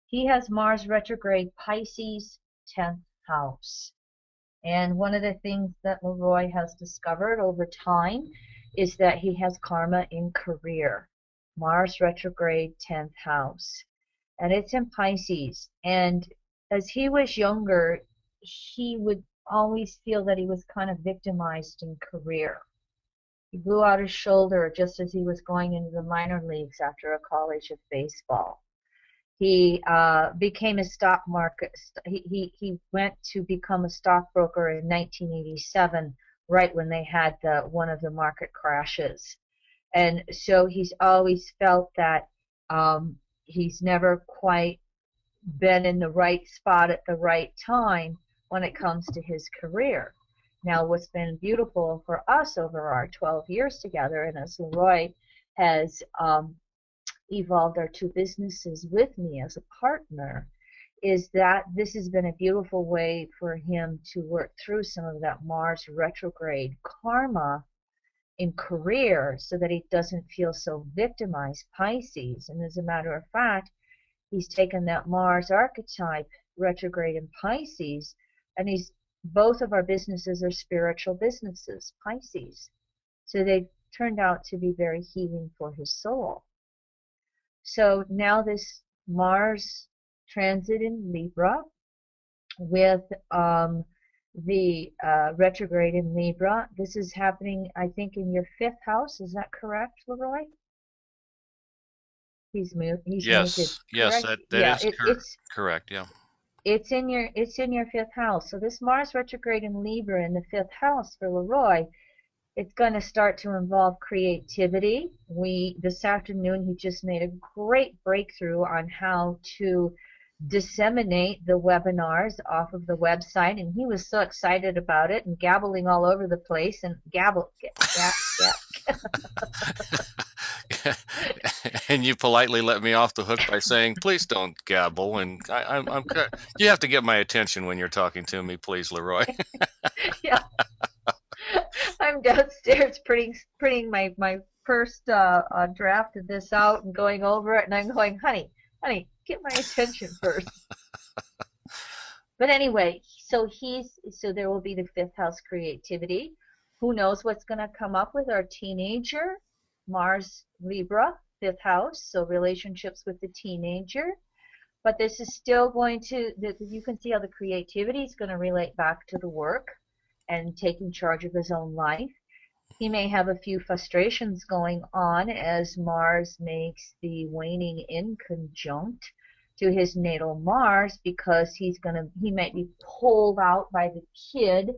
He has Mars retrograde Pisces 10th house. And one of the things that Leroy has discovered over time is that he has karma in career. Mars retrograde 10th house. And it's in Pisces. And as he was younger, he would always feel that he was kind of victimized in career. He blew out his shoulder just as he was going into the minor leagues after a college of baseball. He became a stock market. He went to become a stockbroker in 1987, right when they had one of the market crashes. And so he's always felt that he's never quite been in the right spot at the right time when it comes to his career. Now, what's been beautiful for us over our 12 years together, and as Leroy has evolved our two businesses with me as a partner, is that this has been a beautiful way for him to work through some of that Mars retrograde karma in career so that he doesn't feel so victimized, Pisces. And as a matter of fact, he's taken that Mars archetype retrograde in Pisces, and both of our businesses are spiritual businesses, Pisces. So they've turned out to be very healing for his soul. So now this Mars transit in Libra with the retrograde in Libra. This is happening, I think, in your 5th house. Is that correct, Leroy? He's muted. Yes, yes, Correct? that Yeah, is correct. Yeah. it's in your 5th house. So this Mars retrograde in Libra in the 5th house for Leroy, it's going to start to involve creativity. This afternoon he just made a great breakthrough on how to disseminate the webinars off of the website, and he was so excited about it and gabbling all over the place and gabble. And you politely let me off the hook by saying, "Please don't gabble." And you have to get my attention when you're talking to me, please, Leroy. Yeah. I'm downstairs printing my first draft of this out and going over it, and I'm going, honey, get my attention first. But anyway, so there will be the 5th house creativity. Who knows what's going to come up with our teenager? Mars Libra, 5th house, so relationships with the teenager. But this is still going to, you can see how the creativity is going to relate back to the work and taking charge of his own life. He may have a few frustrations going on as Mars makes the waning in conjunct to his natal Mars, because he might be pulled out by the kid,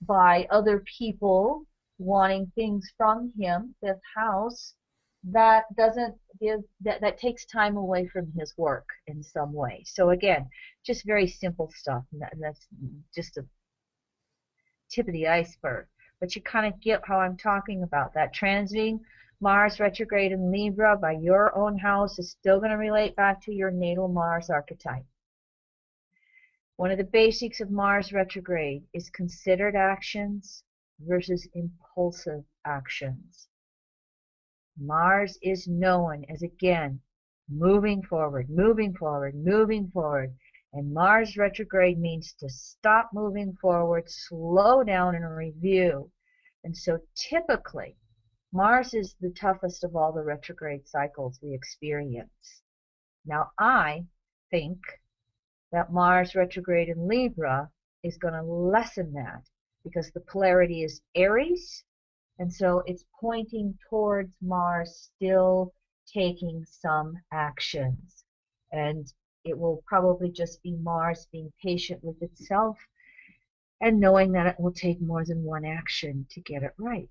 by other people wanting things from him, 5th house, that takes time away from his work in some way. So again, just very simple stuff, and that's just a tip of the iceberg. But you kind of get how I'm talking about that. Transiting Mars retrograde in Libra by your own house is still going to relate back to your natal Mars archetype. One of the basics of Mars retrograde is considered actions versus impulsive actions. Mars is known as, again, moving forward, moving forward, moving forward. And Mars retrograde means to stop moving forward, slow down, and review. And so typically, Mars is the toughest of all the retrograde cycles we experience. Now, I think that Mars retrograde in Libra is going to lessen that, because the polarity is Aries, and so it's pointing towards Mars still taking some actions. And it will probably just be Mars being patient with itself and knowing that it will take more than one action to get it right.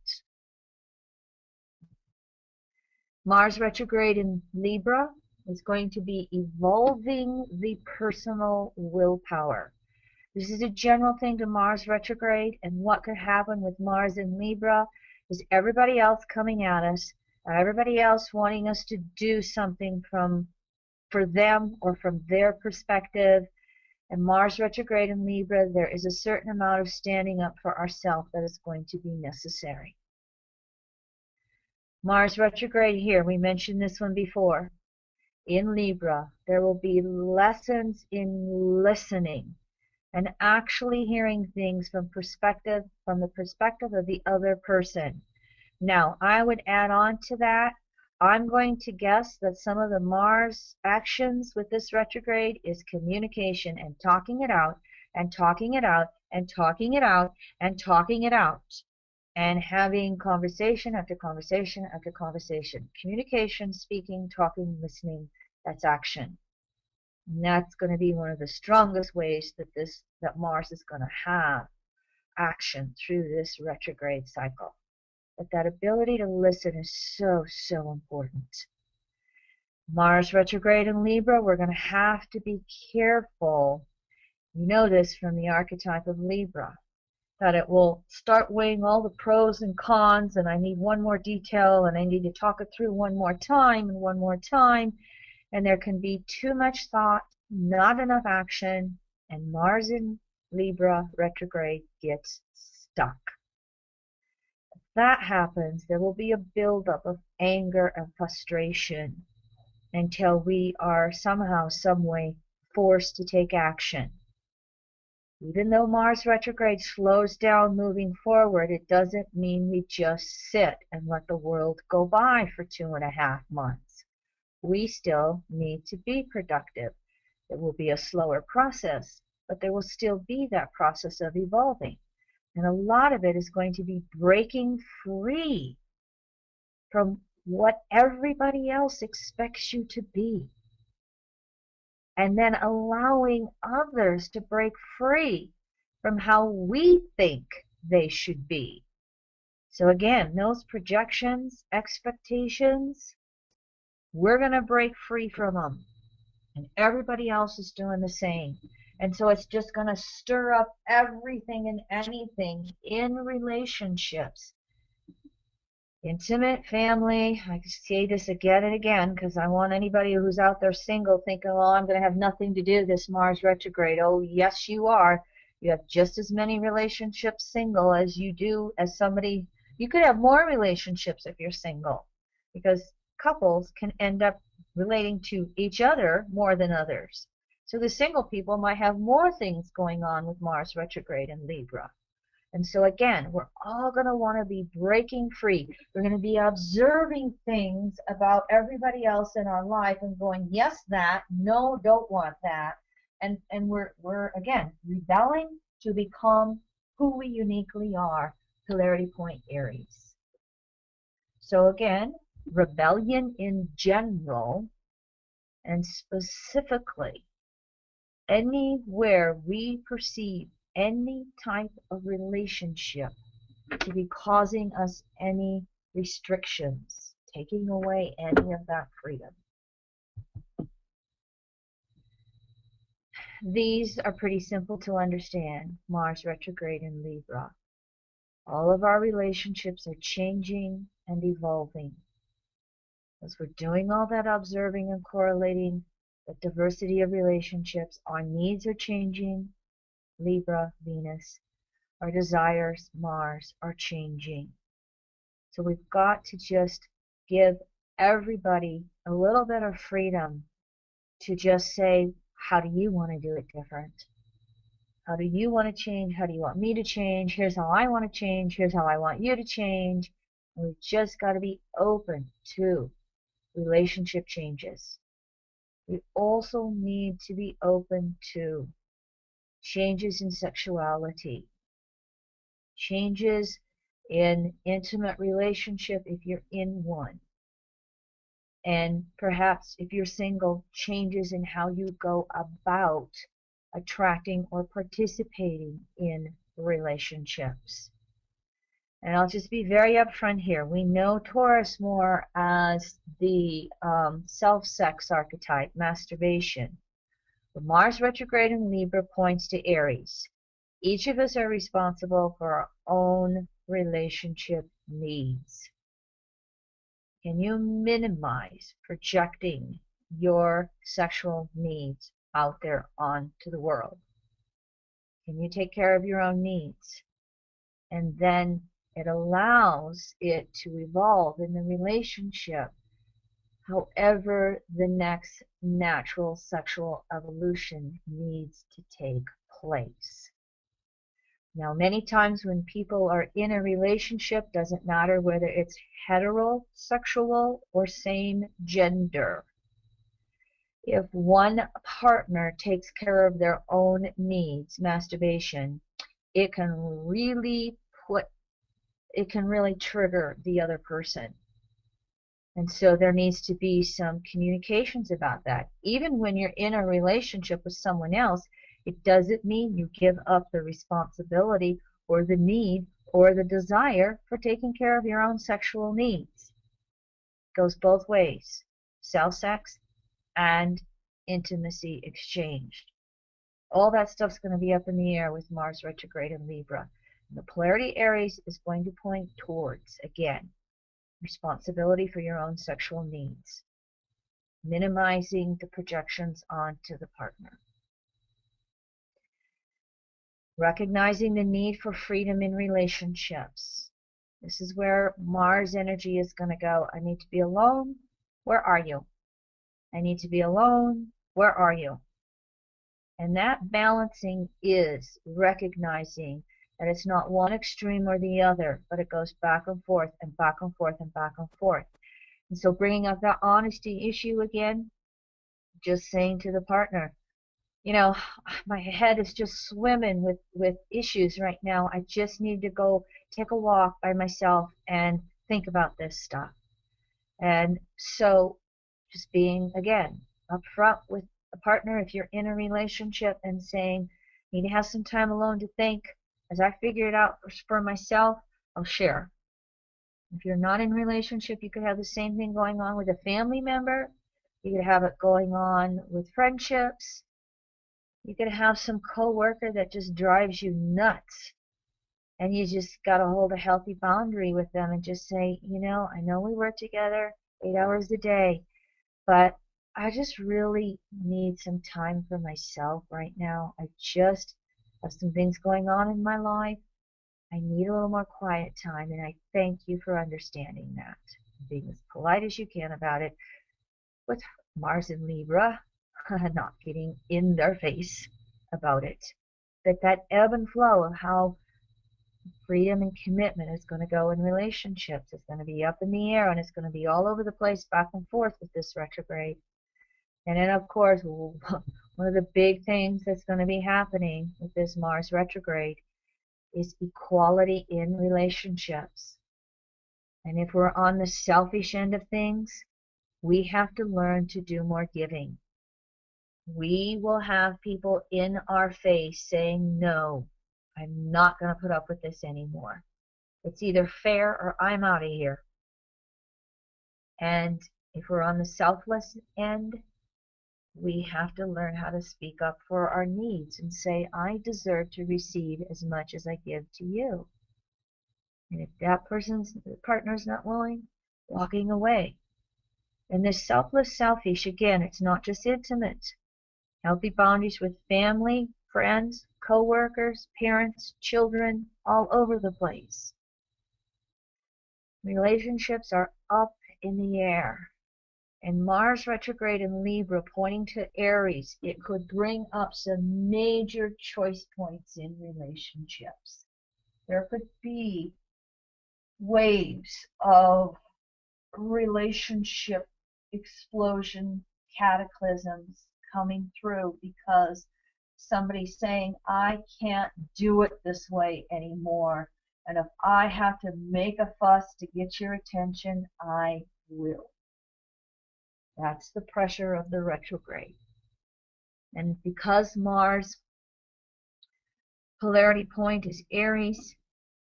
Mars retrograde in Libra is going to be evolving the personal willpower. This is a general thing to Mars retrograde, and what could happen with Mars in Libra is everybody else coming at us, everybody else wanting us to do something for them or from their perspective. And Mars retrograde in Libra, there is a certain amount of standing up for ourselves that is going to be necessary. Mars retrograde here, we mentioned this one before. In Libra, there will be lessons in listening and actually hearing things from the perspective of the other person. Now, I would add on to that, I'm going to guess that some of the Mars actions with this retrograde is communication and talking it out and talking it out and talking it out and talking it out and having conversation after conversation after conversation. Communication, speaking, talking, listening, that's action. And that's going to be one of the strongest ways that Mars is going to have action through this retrograde cycle. But that ability to listen is so, so important. Mars retrograde in Libra, we're going to have to be careful. You know this from the archetype of Libra, that it will start weighing all the pros and cons, and I need one more detail, and I need to talk it through one more time and one more time, and there can be too much thought, not enough action, and Mars in Libra retrograde gets stuck. If that happens, there will be a buildup of anger and frustration until we are somehow, some way forced to take action. Even though Mars retrograde slows down moving forward, it doesn't mean we just sit and let the world go by for 2.5 months. We still need to be productive. It will be a slower process, but there will still be that process of evolving. And a lot of it is going to be breaking free from what everybody else expects you to be, and then allowing others to break free from how we think they should be. So again, those projections, expectations, we're going to break free from them. And everybody else is doing the same. And so it's just going to stir up everything and anything in relationships. Intimate, family, I say this again and again because I want anybody who's out there single thinking, well, I'm going to have nothing to do with this Mars retrograde. Oh, yes, you are. You have just as many relationships single as you do as somebody. You could have more relationships if you're single, because couples can end up relating to each other more than others. So the single people might have more things going on with Mars retrograde in Libra. And so again, we're all going to want to be breaking free. We're going to be observing things about everybody else in our life and going, yes, that, no, don't want that. And we're again rebelling to become who we uniquely are. Polarity point Aries. So again, rebellion in general, and specifically anywhere we perceive any type of relationship to be causing us any restrictions, taking away any of that freedom. These are pretty simple to understand. Mars retrograde in Libra. All of our relationships are changing and evolving. As we're doing all that observing and correlating the diversity of relationships, our needs are changing. Libra, Venus. Our desires, Mars, are changing. So we've got to just give everybody a little bit of freedom to just say, how do you want to do it different? How do you want to change? How do you want me to change? Here's how I want to change. Here's how I want you to change. And we've just got to be open to relationship changes. We also need to be open to changes in sexuality, changes in intimate relationship if you're in one, and perhaps if you're single, changes in how you go about attracting or participating in relationships. And I'll just be very upfront here. We know Taurus more as the self-sex archetype, masturbation. The Mars retrograde in Libra points to Aries. Each of us are responsible for our own relationship needs. Can you minimize projecting your sexual needs out there onto the world? Can you take care of your own needs? And then it allows it to evolve in the relationship, however the next natural sexual evolution needs to take place. Now, many times when people are in a relationship, doesn't matter whether it's heterosexual or same gender. If one partner takes care of their own needs, masturbation, it can really trigger the other person. And so there needs to be some communications about that. Even when you're in a relationship with someone else, it doesn't mean you give up the responsibility or the need or the desire for taking care of your own sexual needs. It goes both ways, self-sex and intimacy exchanged. All that stuff's going to be up in the air with Mars retrograde in Libra. And the polarity Aries is going to point towards, again, responsibility for your own sexual needs, minimizing the projections onto the partner, recognizing the need for freedom in relationships. This is where Mars energy is going to go. I need to be alone. Where are you? I need to be alone. Where are you? And that balancing is recognizing that it's not one extreme or the other, but it goes back and forth and back and forth and back and forth. And so bringing up that honesty issue again, just saying to the partner, you know, my head is just swimming with issues right now. I just need to go take a walk by myself and think about this stuff. And so just being, again, upfront with a partner if you're in a relationship and saying, you need to have some time alone to think. As I figure it out for myself, I'll share. If you're not in a relationship, you could have the same thing going on with a family member. You could have it going on with friendships. You could have some coworker that just drives you nuts. And you just got to hold a healthy boundary with them and just say, you know, I know we work together 8 hours a day, but I just really need some time for myself right now. I just have some things going on in my life. I need a little more quiet time, and I thank you for understanding that. Being as polite as you can about it, with Mars in Libra, not getting in their face about it. That ebb and flow of how freedom and commitment is going to go in relationships. It's going to be up in the air, and it's going to be all over the place, back and forth with this retrograde. And then, of course, one of the big things that's going to be happening with this Mars retrograde is equality in relationships. And if we're on the selfish end of things, we have to learn to do more giving. We will have people in our face saying, no, I'm not going to put up with this anymore. It's either fair or I'm out of here. And if we're on the selfless end, we have to learn how to speak up for our needs and say, I deserve to receive as much as I give to you. And if that person's partner's not willing, walking away. And this selfless, selfish, again, it's not just intimate. Healthy boundaries with family, friends, co-workers, parents, children, all over the place. Relationships are up in the air. And Mars retrograde in Libra pointing to Aries, it could bring up some major choice points in relationships. There could be waves of relationship explosion, cataclysms coming through because somebody's saying, I can't do it this way anymore. And if I have to make a fuss to get your attention, I will. That's the pressure of the retrograde. And because Mars polarity point is Aries,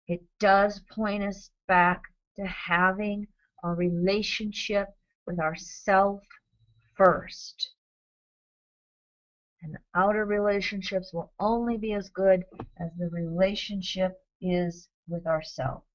it does point us back to having a relationship with ourself first. And outer relationships will only be as good as the relationship is with ourselves.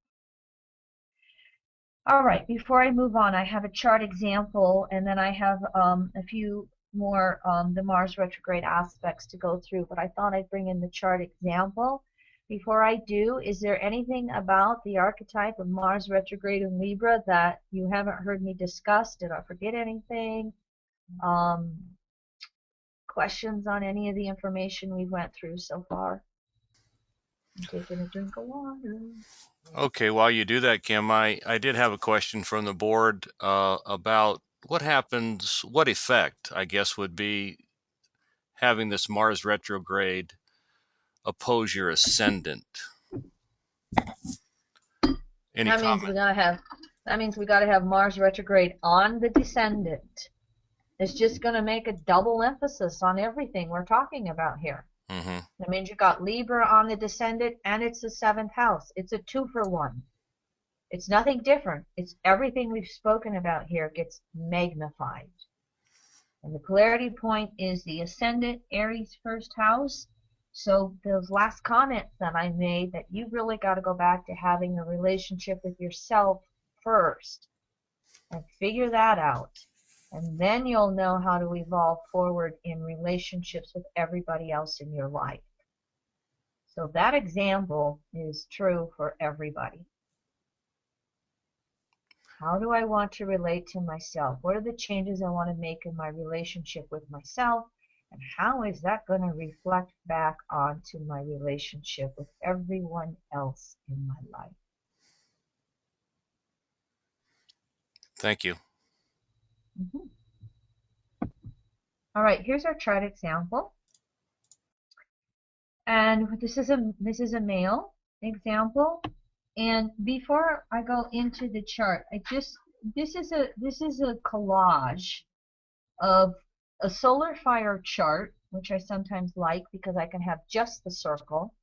All right, before I move on, I have a chart example, and then I have a few more the Mars retrograde aspects to go through, but I thought I'd bring in the chart example. Before I do, is there anything about the archetype of Mars retrograde in Libra that you haven't heard me discuss? Did I forget anything? Questions on any of the information we went through so far? I'm taking a drink of water. Okay, while you do that, Kim, I did have a question from the board about what happens, what effect, I guess, would be having this Mars retrograde oppose your ascendant. Any That means comment? we gotta have. That means we gotta have Mars retrograde on the descendant. It's just gonna make a double emphasis on everything we're talking about here. Mm-hmm. That means you got Libra on the descendant, and it's the 7th house. It's a 2-for-1. It's nothing different. It's everything we've spoken about here gets magnified. And the polarity point is the ascendant, Aries 1st house. So those last comments that I made, that you really got to go back to having a relationship with yourself first and figure that out. And then you'll know how to evolve forward in relationships with everybody else in your life. So that example is true for everybody. How do I want to relate to myself? What are the changes I want to make in my relationship with myself? And how is that going to reflect back onto my relationship with everyone else in my life? Thank you. Mm-hmm. All right, here's our chart example. And this is a male example. And before I go into the chart, this is a collage of a solar fire chart, which I sometimes like because I can have just the circle.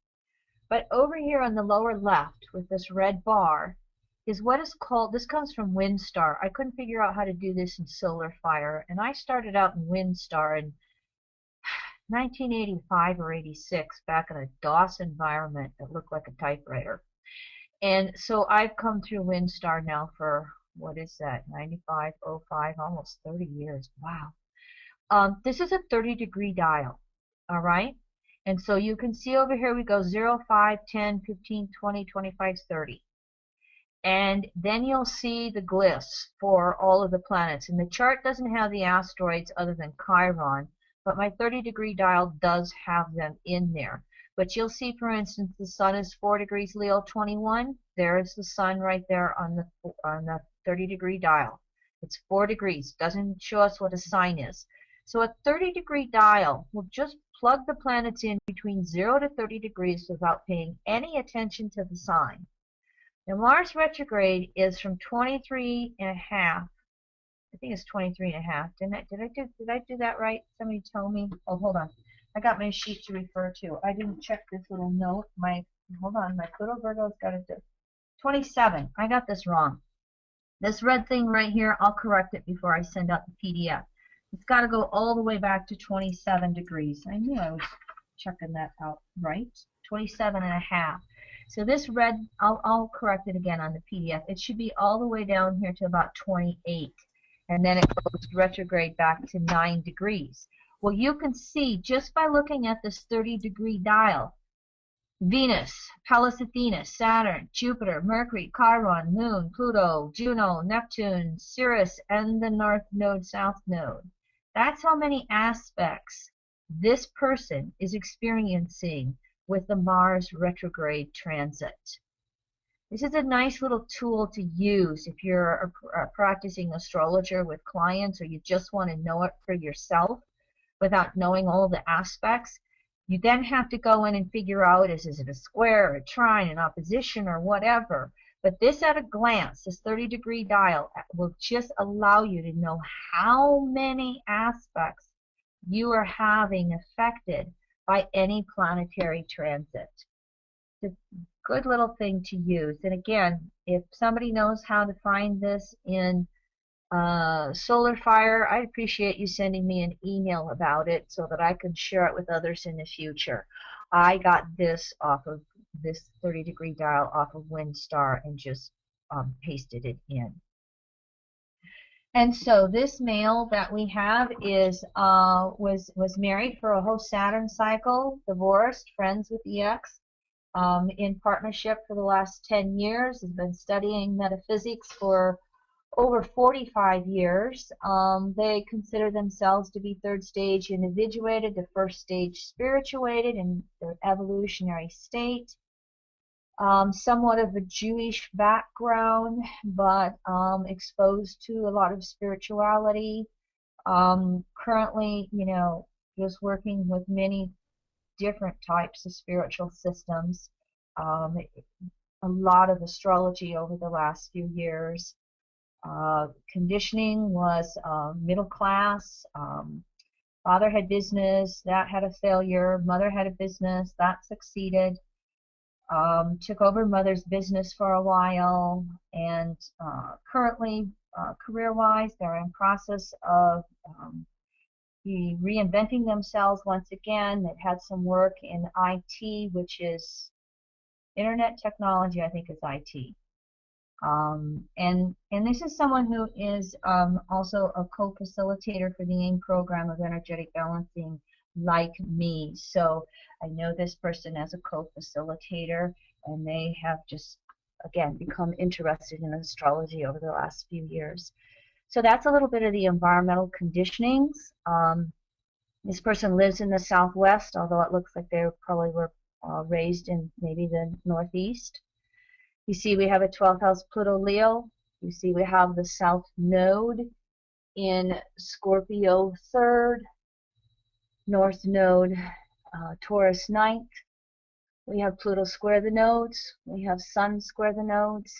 But over here on the lower left with this red bar is what is called, this comes from WinStar. I couldn't figure out how to do this in solar fire, and I started out in WinStar in 1985 or 86 back in a DOS environment that looked like a typewriter. And so I've come through WinStar now for, what is that, 95, 05, almost 30 years. Wow. This is a 30-degree dial, all right? And so you can see over here we go 0, 5, 10, 15, 20, 25, 30. And then you'll see the glyphs for all of the planets. And the chart doesn't have the asteroids other than Chiron, but my 30-degree dial does have them in there. But you'll see, for instance, the sun is 4 degrees Leo 21. There's the sun right there on the 30-degree dial. It's 4 degrees. Doesn't show us what a sign is. So a 30-degree dial will just plug the planets in between 0 to 30 degrees without paying any attention to the sign. Now Mars retrograde is from 23 and a half. I think it's 23 and a half. Did I do that right? Somebody tell me. Oh, hold on. I got my sheet to refer to. I didn't check this little note. Hold on. My little Virgo's got it. 27. I got this wrong. This red thing right here, I'll correct it before I send out the PDF. It's got to go all the way back to 27 degrees. I knew I was checking that out right. 27 and a half. So this red, I'll correct it again on the PDF. It should be all the way down here to about 28. And then it goes retrograde back to 9 degrees. Well, you can see just by looking at this 30-degree dial, Venus, Pallas Athena, Saturn, Jupiter, Mercury, Chiron, Moon, Pluto, Juno, Neptune, Sirius, and the North Node, South Node. That's how many aspects this person is experiencing with the Mars retrograde transit. This is a nice little tool to use if you're a practicing astrologer with clients, or you just want to know it for yourself without knowing all the aspects. You then have to go in and figure out, is it a square, a trine, an opposition, or whatever. But this at a glance, this 30-degree dial, will just allow you to know how many aspects you are having affected by any planetary transit. It's a good little thing to use. And again, if somebody knows how to find this in solar fire, I'd appreciate you sending me an email about it so that I can share it with others in the future. I got this off of this 30-degree dial off of WinStar and just pasted it in. And so this male that we have is was married for a whole Saturn cycle, divorced, friends with the ex, in partnership for the last 10 years, has been studying metaphysics for over 45 years. They consider themselves to be third stage individuated, the first stage spirituated in the evolutionary state. somewhat of a Jewish background, but exposed to a lot of spirituality. Currently, just working with many different types of spiritual systems. A lot of astrology over the last few years. Conditioning was middle class. Father had business, that had a failure. Mother had a business, that succeeded. Took over mother's business for a while, and currently, career-wise, they're in process of reinventing themselves once again. They've had some work in IT, which is internet technology, I think is IT. And this is someone who is also a co-facilitator for the EAN program of energetic balancing, like me. So I know this person as a co-facilitator, and they have just, again, become interested in astrology over the last few years. So that's a little bit of the environmental conditionings. This person lives in the Southwest, although it looks like they probably were raised in maybe the Northeast. You see we have a 12th house Pluto Leo. You see we have the South Node in Scorpio 3rd, North Node Taurus 9th. We have Pluto square the nodes. We have Sun square the nodes.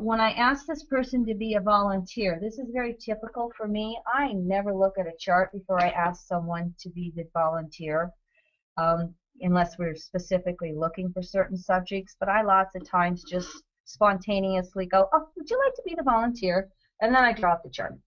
When I ask this person to be a volunteer, this is very typical for me. I never look at a chart before I ask someone to be the volunteer. Unless we're specifically looking for certain subjects, but I lots of times just spontaneously go, oh, would you like to be the volunteer? And then I drop the chart.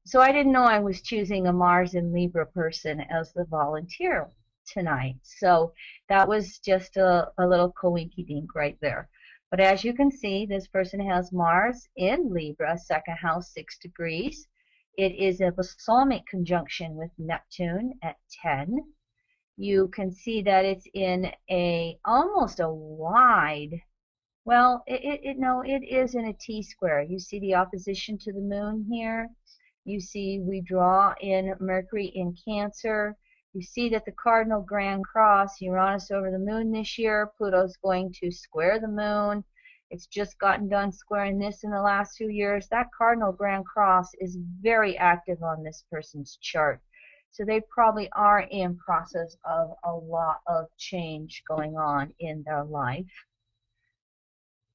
So I didn't know I was choosing a Mars and Libra person as the volunteer tonight. So that was just a little coinky-dink right there. But as you can see, this person has Mars in Libra, second house, 6 degrees. It is a balsamic conjunction with Neptune at 10. You can see that it's in almost a wide, well, it is in a T-square. You see the opposition to the moon here. You see we draw in Mercury in Cancer. You see that the cardinal grand cross, Uranus over the moon this year, Pluto's going to square the moon. It's just gotten done squaring this in the last 2 years. That cardinal grand cross is very active on this person's chart. So they probably are in process of a lot of change going on in their life.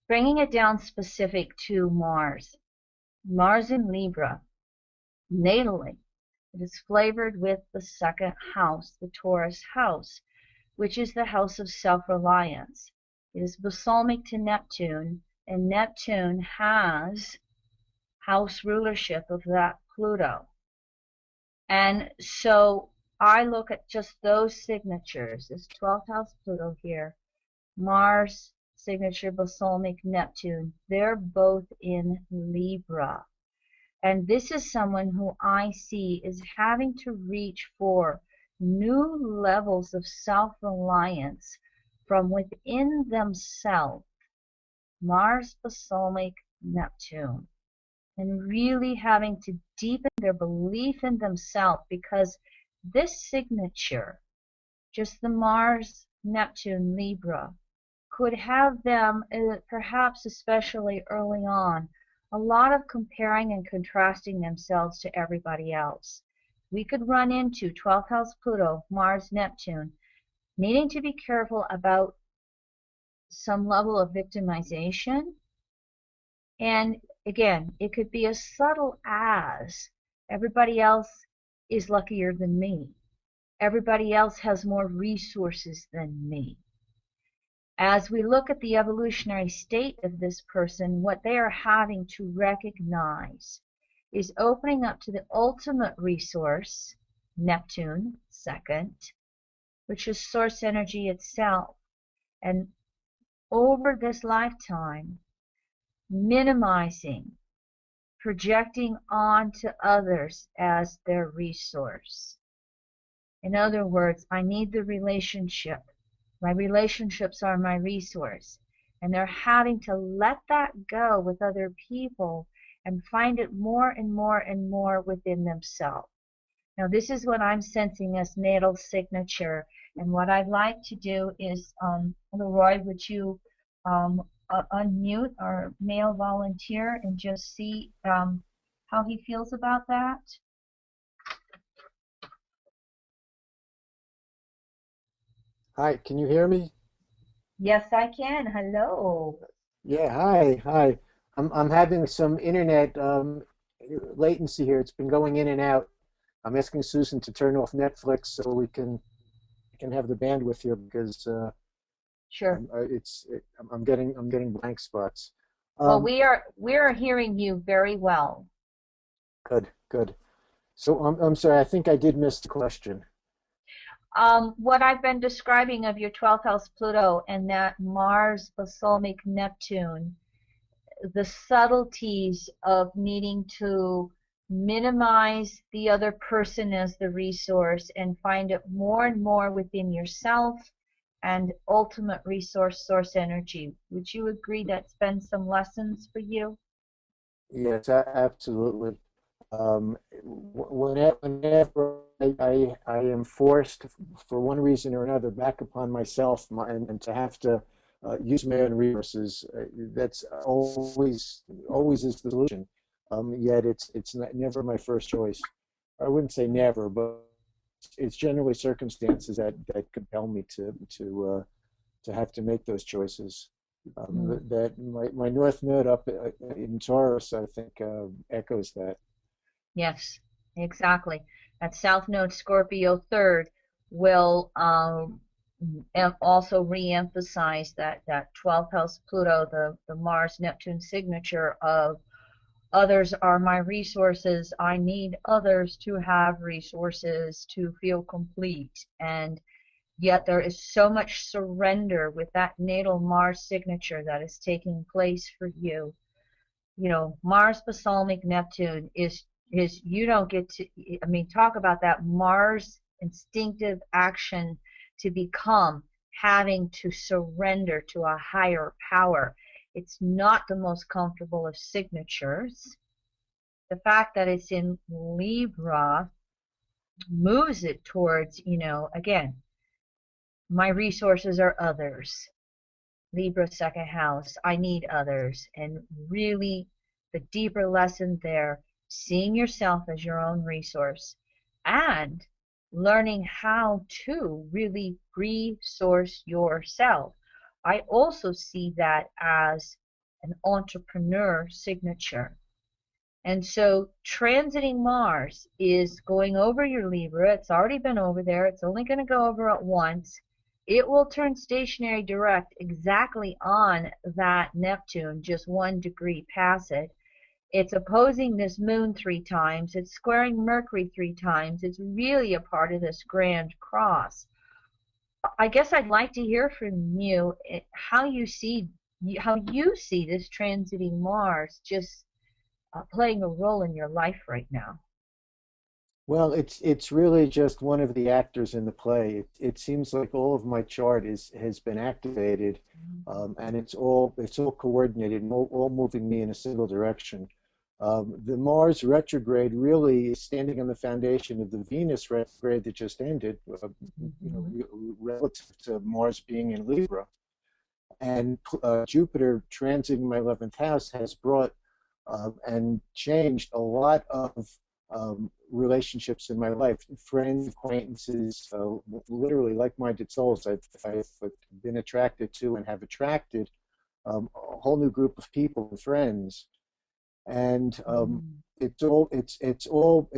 Bringing it down specific to Mars. Mars in Libra, natally, it is flavored with the second house, the Taurus house, which is the house of self-reliance. It is balsamic to Neptune, and Neptune has house rulership of that Pluto. And so I look at just those signatures, this 12th house Pluto here, Mars signature balsamic Neptune, they're both in Libra. And this is someone who I see is having to reach for new levels of self-reliance from within themselves, Mars balsamic Neptune. And really having to deepen their belief in themselves, because this signature, just the Mars, Neptune, Libra, could have them, perhaps especially early on, a lot of comparing and contrasting themselves to everybody else. We could run into 12th house Pluto, Mars, Neptune, needing to be careful about some level of victimization. And again, it could be as subtle as everybody else is luckier than me. Everybody else has more resources than me. As we look at the evolutionary state of this person, what they are having to recognize is opening up to the ultimate resource, Neptune, second, which is source energy itself. And over this lifetime, minimizing, projecting onto others as their resource. In other words, I need the relationship. My relationships are my resource. And they're having to let that go with other people and find it more and more and more within themselves. Now, this is what I'm sensing as natal signature And what I'd like to do is, Leroy, would you unmute our male volunteer and just see how he feels about that? Hi, can you hear me? Yes, I can. Hello. Yeah, hi. I'm having some internet latency here. It's been going in and out. I'm asking Susan to turn off Netflix so we can have the bandwidth here because Sure. I'm getting blank spots. Well, Um, we are hearing you very well. good. So I'm sorry. I think I did miss the question. What I've been describing of your 12th house Pluto and that Mars balsamic Neptune, the subtleties of needing to minimize the other person as the resource and find it more and more within yourself and ultimate resource source energy. Would you agree that's been some lessons for you? Yes, absolutely. Whenever I am forced, for one reason or another, back upon myself and to have to use my own resources, that's always is the solution. Yet it's never my first choice. I wouldn't say never, but it's generally circumstances that compel me to have to make those choices. That my North Node up in Taurus, I think, echoes that. Yes, exactly. That South Node Scorpio third will also re-emphasize that 12th house Pluto, the Mars Neptune signature of others are my resources. I need others to have resources to feel complete. And yet there is so much surrender with that natal Mars signature that is taking place for you. You know, Mars balsamic Neptune is you don't get to, I mean, talk about that Mars instinctive action to become having to surrender to a higher power. It's not the most comfortable of signatures. The fact that it's in Libra moves it towards, you know, again, my resources are others. Libra second house, I need others. And really, the deeper lesson there, seeing yourself as your own resource and learning how to really resource yourself. I also see that as an entrepreneur signature. And so transiting Mars is going over your Libra. It's already been over there. It's only going to go over it once. It will turn stationary direct exactly on that Neptune, just 1 degree past it. It's opposing this moon 3 times. It's squaring Mercury 3 times. It's really a part of this grand cross. I guess I'd like to hear from you how you see this transiting Mars just playing a role in your life right now. Well, it's really just one of the actors in the play. It seems like all of my chart has been activated, and it's all coordinated and all moving me in a single direction. The Mars retrograde really is standing on the foundation of the Venus retrograde that just ended, relative to Mars being in Libra. And Jupiter transiting my 11th house has brought and changed a lot of relationships in my life, friends, acquaintances, literally like-minded souls I've been attracted to and have attracted a whole new group of people and friends. And it's all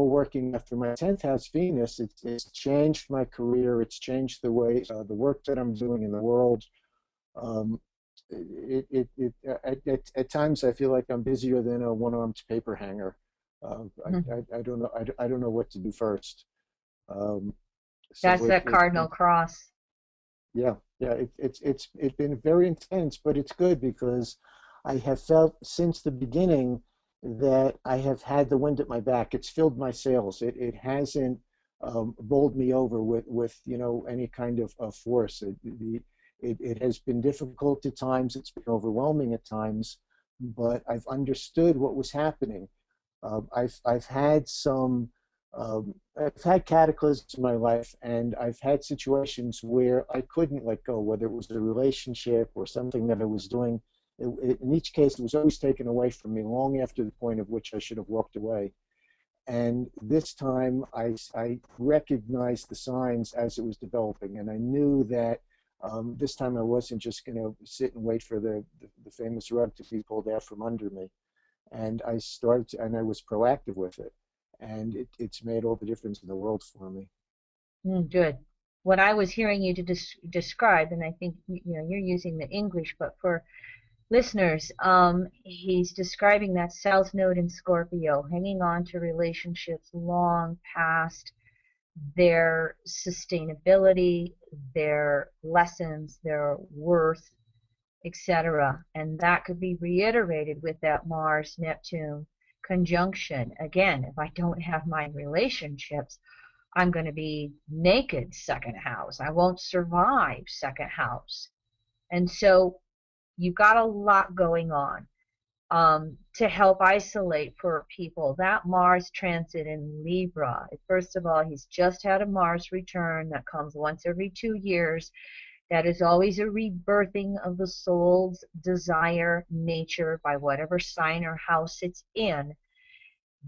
working after my 10th house Venus. It's changed my career. It's changed the way the work that I'm doing in the world. Um, at times I feel like I'm busier than a one-armed paper hanger. I don't know. I don't know what to do first. Um, That's so that cardinal cross. yeah, it's been very intense, but it's good because I have felt since the beginning that I have had the wind at my back. It's filled my sails. It hasn't bowled me over with any kind of force. It has been difficult at times. It's been overwhelming at times, but I've understood what was happening. I've had some I've had cataclysms in my life, and I've had situations where I couldn't let go, whether it was a relationship or something that I was doing. In each case, it was always taken away from me long after the point of which I should have walked away. And this time, I recognized the signs as it was developing, and I knew that this time I wasn't just going to sit and wait for the famous rug to be pulled out from under me. And I started to, and I was proactive with it, and it's made all the difference in the world for me. Good. What I was hearing you to describe, and I think you're using the English, but for listeners, he's describing that South Node in Scorpio, hanging on to relationships long past their sustainability, their lessons, their worth, etc. And that could be reiterated with that Mars-Neptune conjunction. Again, if I don't have my relationships, I'm going to be naked, second house. I won't survive, second house. And so you've got a lot going on to help isolate for people. That Mars transit in Libra, first of all, he's just had a Mars return that comes once every 2 years. That is always a rebirthing of the soul's desire, nature, by whatever sign or house it's in.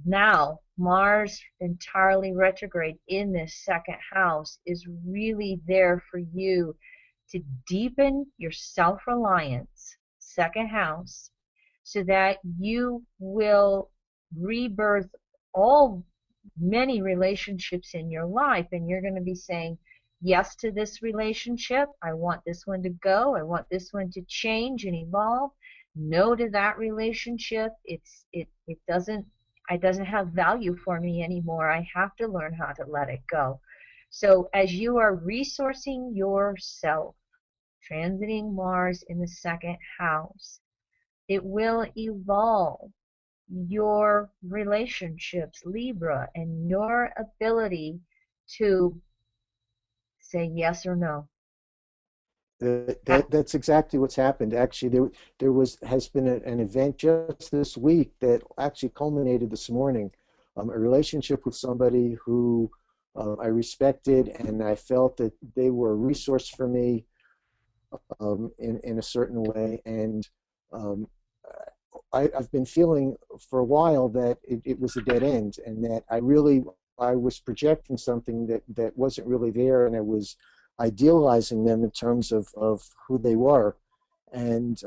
Now, Mars entirely retrograde in this second house is really there for you to deepen your self-reliance, second house, so that you will rebirth many relationships in your life, and you're going to be saying yes to this relationship. I want this one to go. I want this one to change and evolve. No to that relationship. It doesn't have value for me anymore. I have to learn how to let it go. So as you are resourcing yourself, transiting Mars in the second house, it will evolve your relationships, Libra, and your ability to say yes or no. That's exactly what's happened. Actually, has been an event just this week that actually culminated this morning. A relationship with somebody who I respected, and I felt that they were a resource for me in a certain way. And um, I've been feeling for a while that it was a dead end, and that I was projecting something that wasn't really there, and I was idealizing them in terms of who they were. And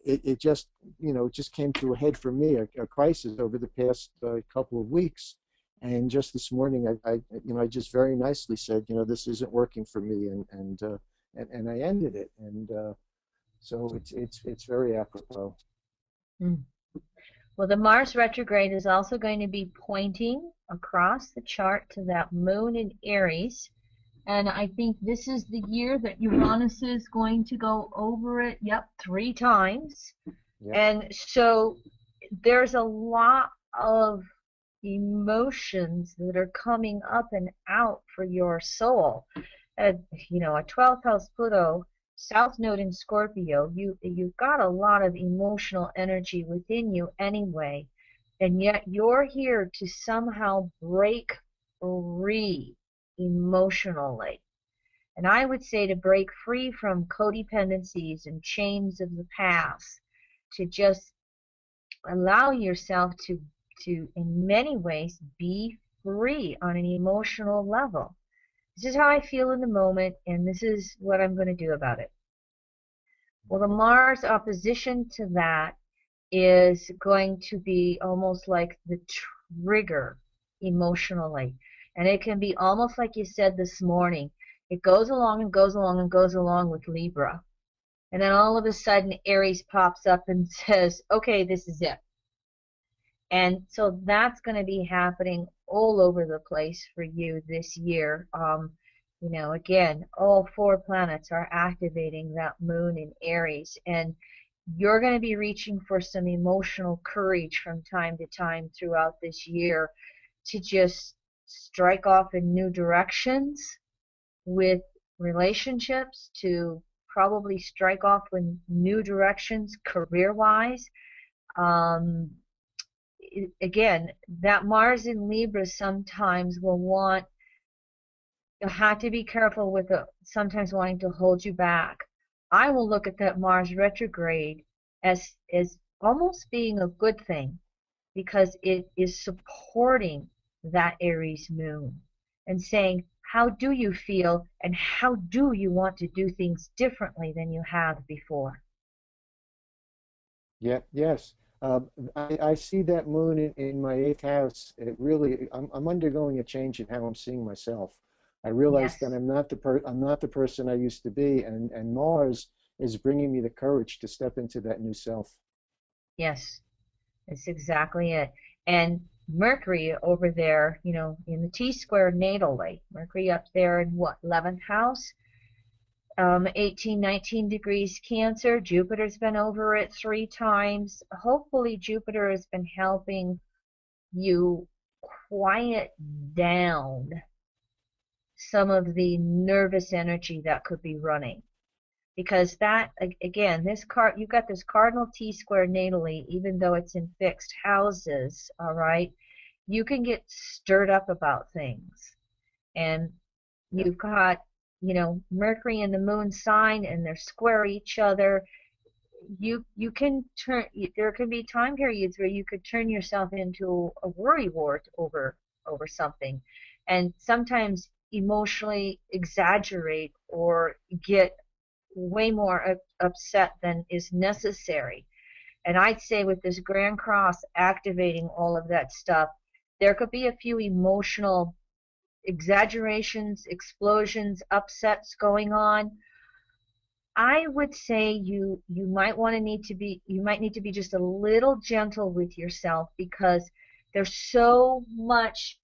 it just, it just came to a head for me, a crisis over the past couple of weeks. And just this morning, I just very nicely said, this isn't working for me, and I ended it. And so it's very apropos. Mm. Well, the Mars retrograde is also going to be pointing across the chart to that moon in Aries. And I think this is the year that Uranus is going to go over it, 3 times. Yep. And so there's a lot of emotions that are coming up and out for your soul. A 12th house Pluto, South Node in Scorpio, you've got a lot of emotional energy within you anyway, and yet you're here to somehow break free emotionally. And I would say to break free from codependencies and chains of the past, to just allow yourself to in many ways be free on an emotional level. This is how I feel in the moment, and this is what I'm going to do about it. Well, the Mars opposition to that is going to be almost like the trigger emotionally. And it can be almost like you said this morning. It goes along and goes along and goes along with Libra. And then all of a sudden, Aries pops up and says, okay, this is it. And so that's going to be happening all over the place for you this year. Again, all 4 planets are activating that moon in Aries, and you're going to be reaching for some emotional courage from time to time throughout this year to just strike off in new directions with relationships, to probably strike off in new directions career-wise. again, that Mars in Libra sometimes will want, you have to be careful with sometimes wanting to hold you back. I will look at that Mars retrograde as almost being a good thing, because it is supporting that Aries moon and saying, how do you feel and how do you want to do things differently than you have before? Yeah, yes. I see that moon in my eighth house. It really, I'm undergoing a change in how I'm seeing myself. I realize that Yes, I'm not the person I used to be, and Mars is bringing me the courage to step into that new self. yes, that's exactly it. And Mercury over there, in the T square natally, Mercury up there in what, 11th house? 18, 19 degrees Cancer. Jupiter's been over it 3 times. Hopefully, Jupiter has been helping you quiet down some of the nervous energy that could be running. Because that, again, you've got this cardinal T square natally, even though it's in fixed houses, all right, you can get stirred up about things. And Yeah, you've got, Mercury and the moon sign, and they're square each other. You can turn, there can be time periods where you could turn yourself into a worry wart over something, and sometimes emotionally exaggerate or get way more upset than is necessary. And I'd say with this Grand Cross activating all of that stuff, there could be a few emotional exaggerations, explosions, upsets going on. I would say you might need to be just a little gentle with yourself, because there's so much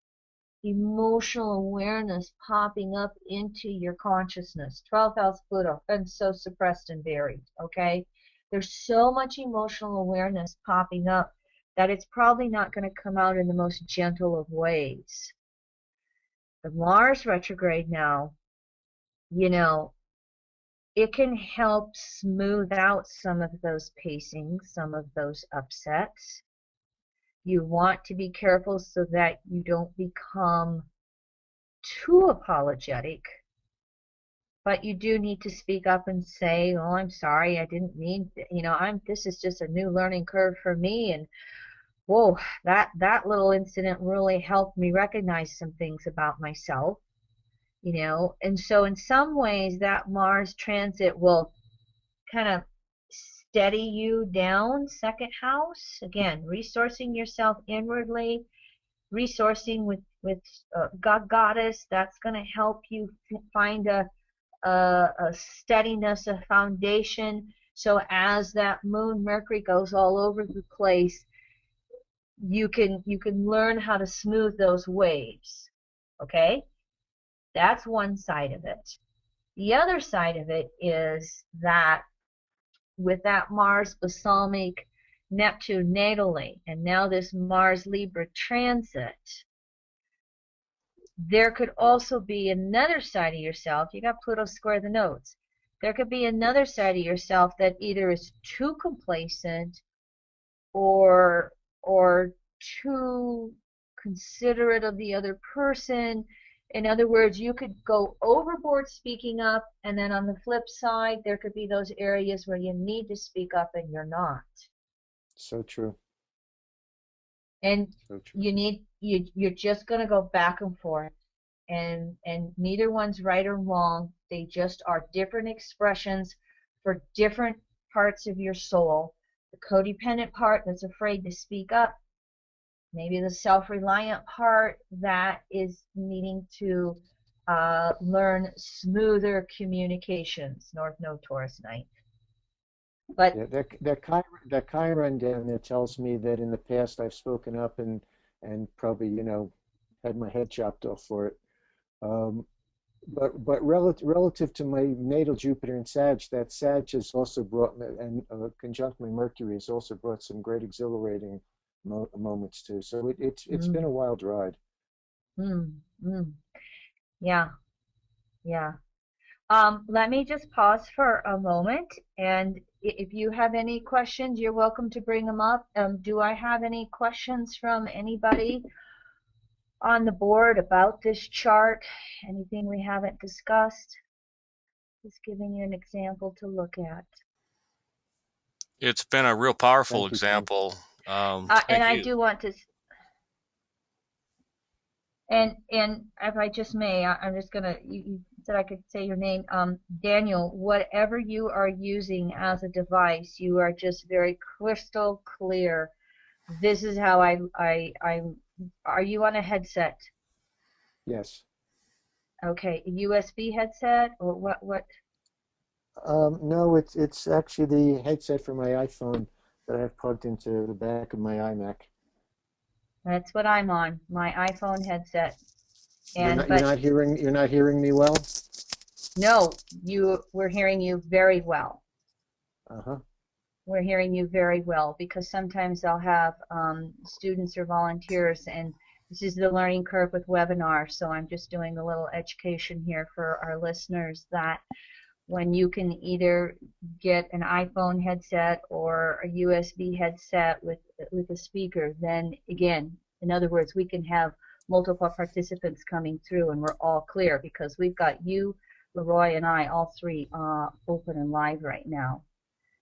emotional awareness popping up into your consciousness. 12th house Pluto, been so suppressed and buried, okay? There's so much emotional awareness popping up that it's probably not going to come out in the most gentle of ways. The Mars retrograde now, you know, it can help smooth out some of those pacings, some of those upsets. You want to be careful so that you don't become too apologetic, but you do need to speak up and say, "Oh, I'm sorry, I didn't mean, this is just a new learning curve for me, and whoa, that little incident really helped me recognize some things about myself." And so in some ways that Mars transit will kind of steady you down. Second house, again, resourcing yourself inwardly, resourcing with God Goddess. That's going to help you find a steadiness, a foundation. So as that moon Mercury goes all over the place, you can learn how to smooth those waves. Okay, that's one side of it. The other side of it is that with that Mars balsamic Neptune natally, and now this Mars Libra transit, there could also be another side of yourself. You got Pluto square the nodes. There could be another side of yourself that either is too complacent or or too considerate of the other person. In other words, you could go overboard speaking up, and then on the flip side, there could be those areas where you need to speak up and you're not. so true, And so true. you're just going to go back and forth, and neither one's right or wrong. They just are different expressions for different parts of your soul. The codependent part that's afraid to speak up, maybe the self-reliant part that is needing to learn smoother communications. North Node, Taurus ninth. But Yeah, that Chiron down there tells me that in the past I've spoken up and probably had my head chopped off for it. Um, but relative to my natal Jupiter and Sag, that Sag has also brought and conjunct my Mercury has also brought some great exhilarating moments too. So it's been mm, a wild ride. mm, mm, yeah, yeah. Let me just pause for a moment, and if you have any questions, you're welcome to bring them up. Do I have any questions from anybody on the board about this chart? Anything we haven't discussed? Just giving you an example to look at. It's been a real powerful Thank you, Kim. example. And Thank I you. do want to, and if I just may, I'm just gonna, you said I could say your name, Daniel, whatever you are using as a device, you are just very crystal clear. This is how are you on a headset? Yes. Okay, a USB headset or what? No, it's actually the headset for my iPhone that I have plugged into the back of my iMac. That's what I'm on, my iPhone headset. And You're not hearing me well? No, we're hearing you very well. Uh-huh. We're hearing you very well, because sometimes I'll have students or volunteers, and this is the learning curve with webinars, so I'm just doing a little education here for our listeners that when you can either get an iPhone headset or a USB headset with a speaker, then again, in other words, we can have multiple participants coming through and we're all clear, because we've got you, Leroy, and I, all three open and live right now.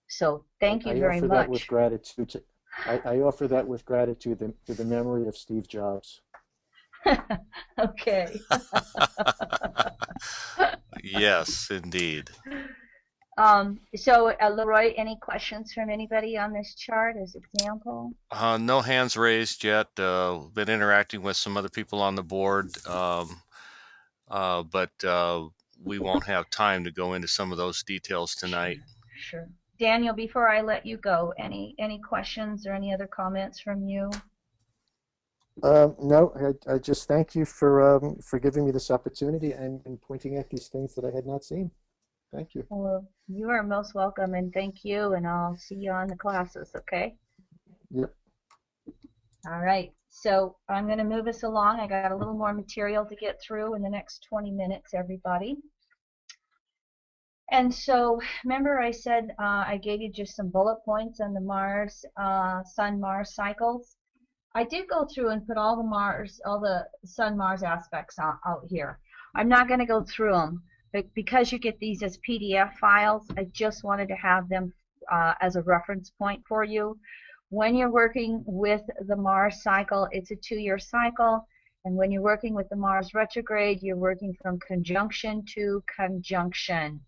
So thank you very much. I offer that with gratitude. I offer that with gratitude to the memory of Steve Jobs. Okay. Yes, indeed. So Leroy, any questions from anybody on this chart as example? No hands raised yet. Been interacting with some other people on the board, but we won't have time to go into some of those details tonight. Sure. Daniel, before I let you go, any questions or any other comments from you? No, I just thank you for giving me this opportunity and pointing out these things that I had not seen. Thank you. Well, you are most welcome, and thank you, and I'll see you on the classes, okay? Yep. All right, so I'm going to move us along. I got a little more material to get through in the next 20 minutes, everybody. And so, remember I said I gave you just some bullet points on the Sun-Mars cycles. I did go through and put all the Sun-Mars aspects out here. I'm not going to go through them, but because you get these as PDF files, I just wanted to have them as a reference point for you. When you're working with the Mars cycle, it's a 2-year cycle, and when you're working with the Mars retrograde, you're working from conjunction to conjunction.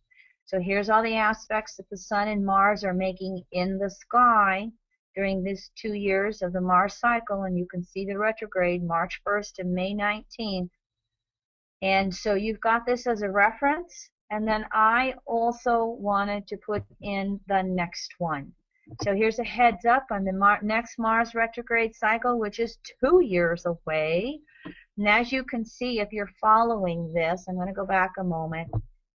So here's all the aspects that the Sun and Mars are making in the sky during these 2 years of the Mars cycle, and you can see the retrograde March 1st to May 19th. And so you've got this as a reference, and then I also wanted to put in the next one. So here's a heads up on the next Mars retrograde cycle, which is 2 years away. And as you can see, if you're following this, I'm going to go back a moment.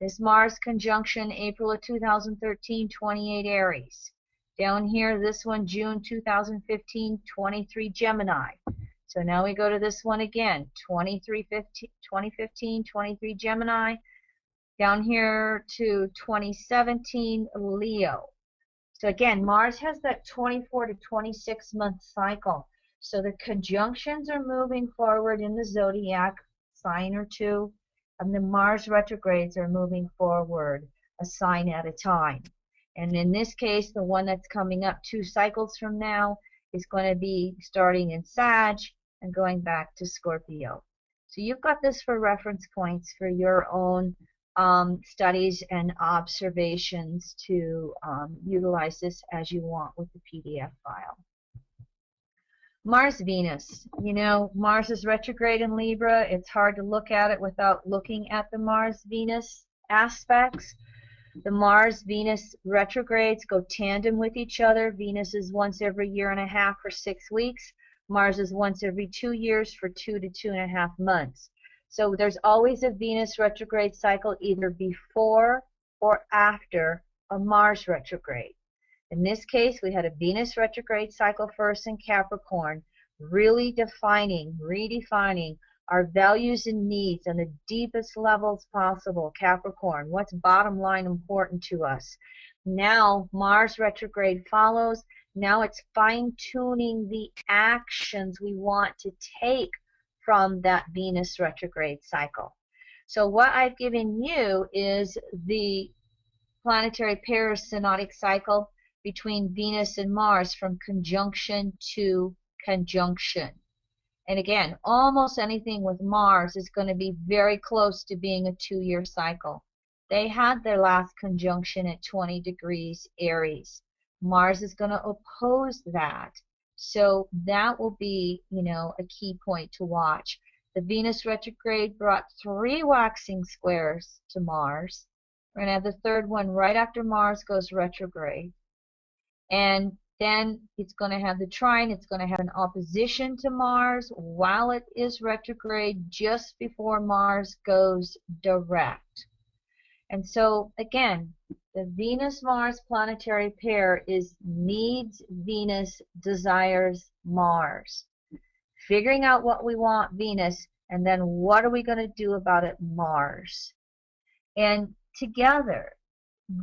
This Mars conjunction, April of 2013, 28 Aries. Down here, this one, June 2015, 23 Gemini. So now we go to this one again, 2015, 23 Gemini. Down here to 2017, Leo. So again, Mars has that 24 to 26 month cycle. So the conjunctions are moving forward in the zodiac sign or two, and the Mars retrogrades are moving forward a sign at a time. And in this case, the one that's coming up 2 cycles from now is going to be starting in Sag and going back to Scorpio. So you've got this for reference points for your own studies and observations to utilize this as you want with the PDF file. Mars Venus. You know, Mars is retrograde in Libra. It's hard to look at it without looking at the Mars Venus aspects. The Mars Venus retrogrades go tandem with each other. Venus is once every 1.5 years for 6 weeks. Mars is once every 2 years for 2 to 2.5 months. So there's always a Venus retrograde cycle either before or after a Mars retrograde. In this case, we had a Venus retrograde cycle first in Capricorn, really redefining our values and needs on the deepest levels possible. Capricorn, what's bottom line important to us? Now Mars retrograde follows. Now it's fine-tuning the actions we want to take from that Venus retrograde cycle. So what I've given you is the planetary pair synodic cycle between Venus and Mars from conjunction to conjunction. And again, almost anything with Mars is going to be very close to being a 2-year cycle. They had their last conjunction at 20 degrees Aries. Mars is going to oppose that. So that will be, a key point to watch. The Venus retrograde brought 3 waxing squares to Mars. We're going to have the third one right after Mars goes retrograde. And then it's going to have the trine. It's going to have an opposition to Mars while it is retrograde just before Mars goes direct. And so, again, the Venus-Mars planetary pair is needs Venus, desires Mars. Figuring out what we want Venus, and then what are we going to do about it Mars. And together,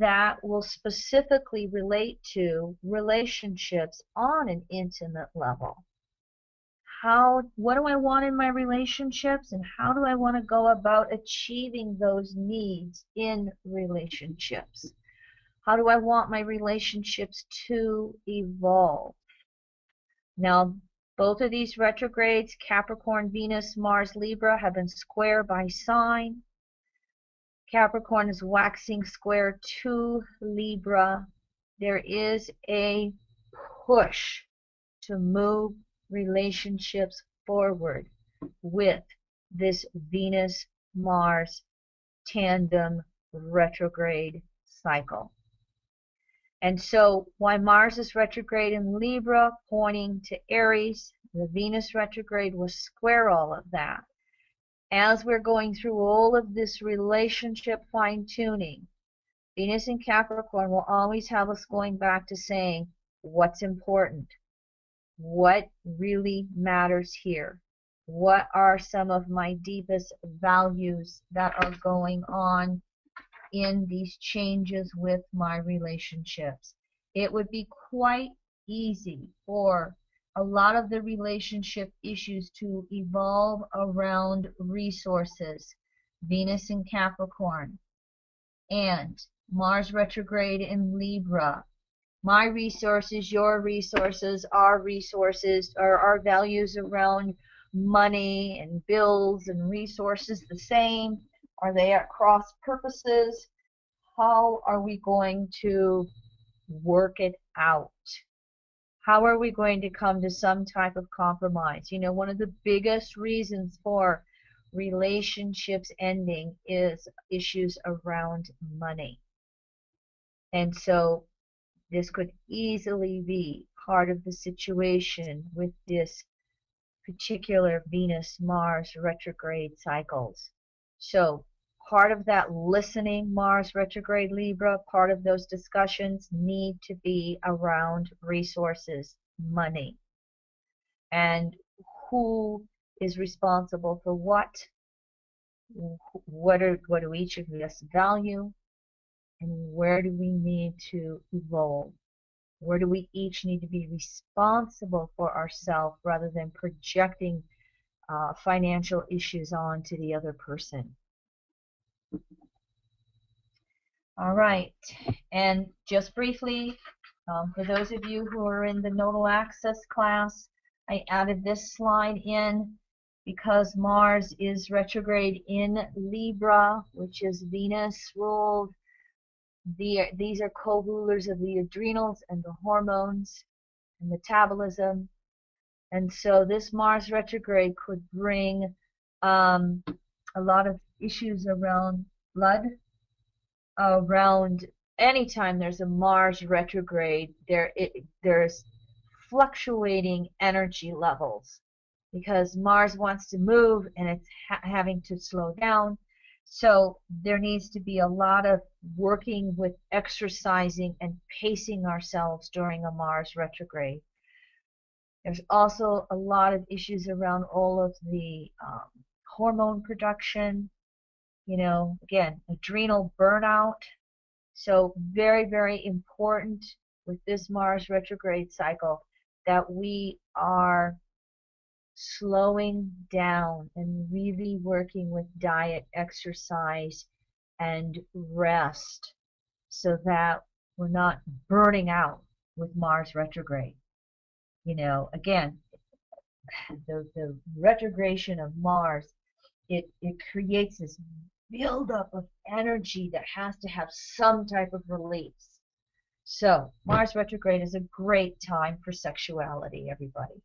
that will specifically relate to relationships on an intimate level. What do I want in my relationships, and how do I want to go about achieving those needs in relationships? How do I want my relationships to evolve? Now, both of these retrogrades, Capricorn, Venus, Mars, Libra, have been square by sign. Capricorn is waxing square to Libra. There is a push to move relationships forward with this Venus-Mars tandem retrograde cycle. And so why Mars is retrograde in Libra, pointing to Aries, the Venus retrograde will square all of that. As we're going through all of this relationship fine-tuning, Venus and Capricorn will always have us going back to saying, what's important? What really matters here? What are some of my deepest values that are going on in these changes with my relationships? It would be quite easy for a lot of the relationship issues to evolve around resources, Venus in Capricorn, and Mars retrograde in Libra. My resources, your resources, our resources, are our values around money and bills and resources the same? Are they at cross purposes? How are we going to work it out? How are we going to come to some type of compromise? One of the biggest reasons for relationships ending is issues around money. And so this could easily be part of the situation with this particular Venus-Mars retrograde cycles. So part of that listening, Mars retrograde Libra, part of those discussions need to be around resources, money, and who is responsible for what do each of us value, and where do we need to evolve? Where do we each need to be responsible for ourselves rather than projecting financial issues onto the other person? All right, and just briefly, for those of you who are in the Nodal Access class, I added this slide in because Mars is retrograde in Libra, which is Venus ruled. These are co-rulers of the adrenals and the hormones and metabolism. And so this Mars retrograde could bring a lot of issues around blood, around anytime there's a Mars retrograde, there's fluctuating energy levels because Mars wants to move and it's having to slow down. So there needs to be a lot of working with exercising and pacing ourselves during a Mars retrograde. There's also a lot of issues around all of the hormone production, you know, again, adrenal burnout. So very, very important with this Mars retrograde cycle that we are slowing down and really working with diet, exercise, and rest so that we're not burning out with Mars retrograde. You know, again, the retrogradation of Mars, it creates this buildup of energy that has to have some type of release. So Mars retrograde is a great time for sexuality, everybody.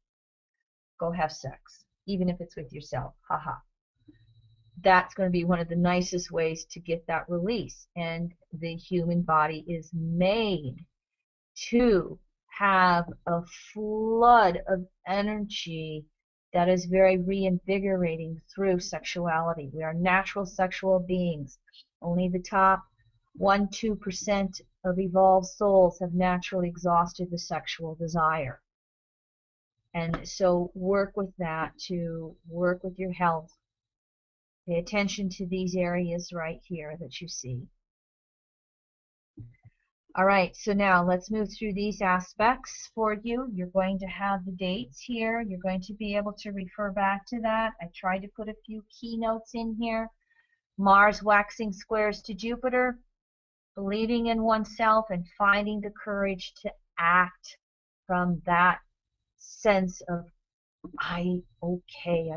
Go have sex, even if it's with yourself. Haha. That's going to be one of the nicest ways to get that release. And the human body is made to have a flood of energy that is very reinvigorating through sexuality. We are natural sexual beings. Only the top 1-2% of evolved souls have naturally exhausted the sexual desire. And so work with that to work with your health. Pay attention to these areas right here that you see. All right, so now let's move through these aspects for you. You're going to have the dates here. You're going to be able to refer back to that. I tried to put a few keynotes in here. Mars waxing squares to Jupiter, believing in oneself and finding the courage to act from that sense of, I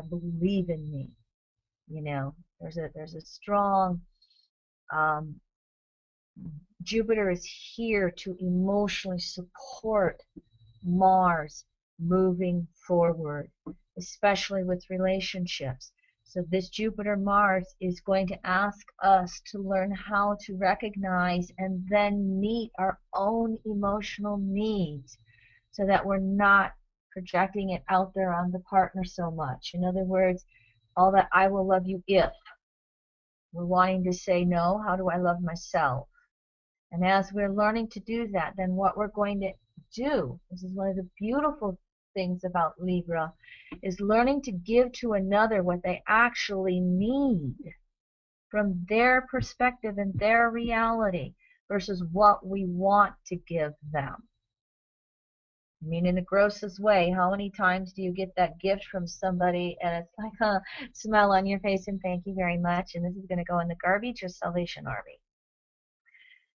believe in me. You know, there's a strong Jupiter is here to emotionally support Mars moving forward, especially with relationships. So this Jupiter-Mars is going to ask us to learn how to recognize and then meet our own emotional needs so that we're not projecting it out there on the partner so much. In other words, all that I will love you if. We're wanting to say, no, how do I love myself? And as we're learning to do that, then what we're going to do, this is one of the beautiful things about Libra, is learning to give to another what they actually need from their perspective and their reality versus what we want to give them. I mean, in the grossest way, how many times do you get that gift from somebody and it's like a smile on your face and thank you very much, and this is going to go in the garbage or Salvation Army?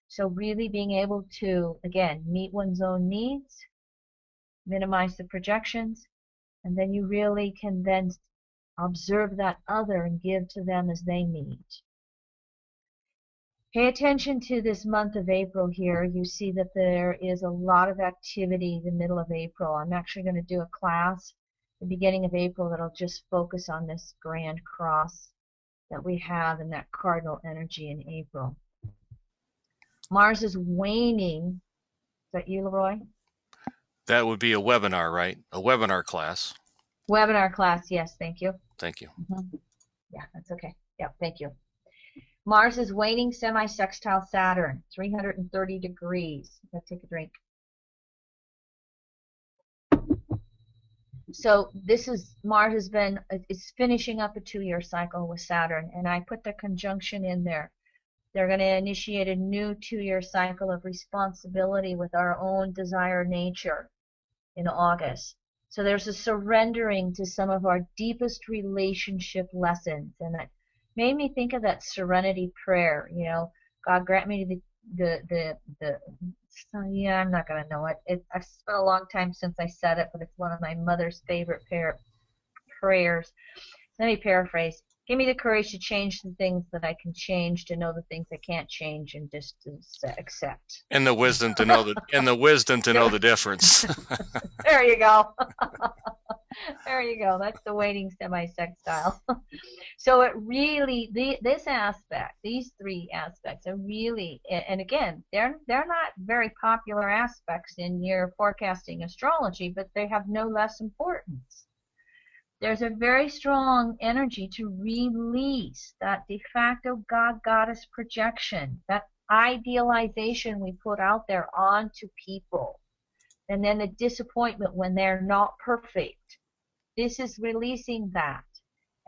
So really being able to, again, meet one's own needs, minimize the projections, and then you really can then observe that other and give to them as they need. Pay attention to this month of April here. You see that there is a lot of activity the middle of April. I'm actually going to do a class at the beginning of April that'll just focus on this grand cross that we have in that cardinal energy in April. Mars is waning. Is that you, Leroy? That would be a webinar, right? A webinar class. Webinar class, yes, thank you. Thank you. Yeah, that's okay. Yeah, thank you. Mars is waning semi-sextile Saturn, 330 degrees. Let's take a drink. So this is, Mars has been, it's finishing up a 2-year cycle with Saturn, and I put the conjunction in there. They're going to initiate a new 2-year cycle of responsibility with our own desired nature in August. So there's a surrendering to some of our deepest relationship lessons, and that made me think of that serenity prayer. You know, God grant me yeah, I'm not going to know it. I've spent a long time since I said it, but it's one of my mother's favorite prayers. Let me paraphrase. Give me the courage to change the things that I can change, to know the things I can't change, and just to accept. And the wisdom to know the difference. There you go. There you go. That's the waning semi-sextile. So it really, this aspect, these 3 aspects are really, and again, they're not very popular aspects in your forecasting astrology, but they have no less importance. There's a very strong energy to release that de facto God-goddess projection, that idealization we put out there onto people, and then the disappointment when they're not perfect. This is releasing that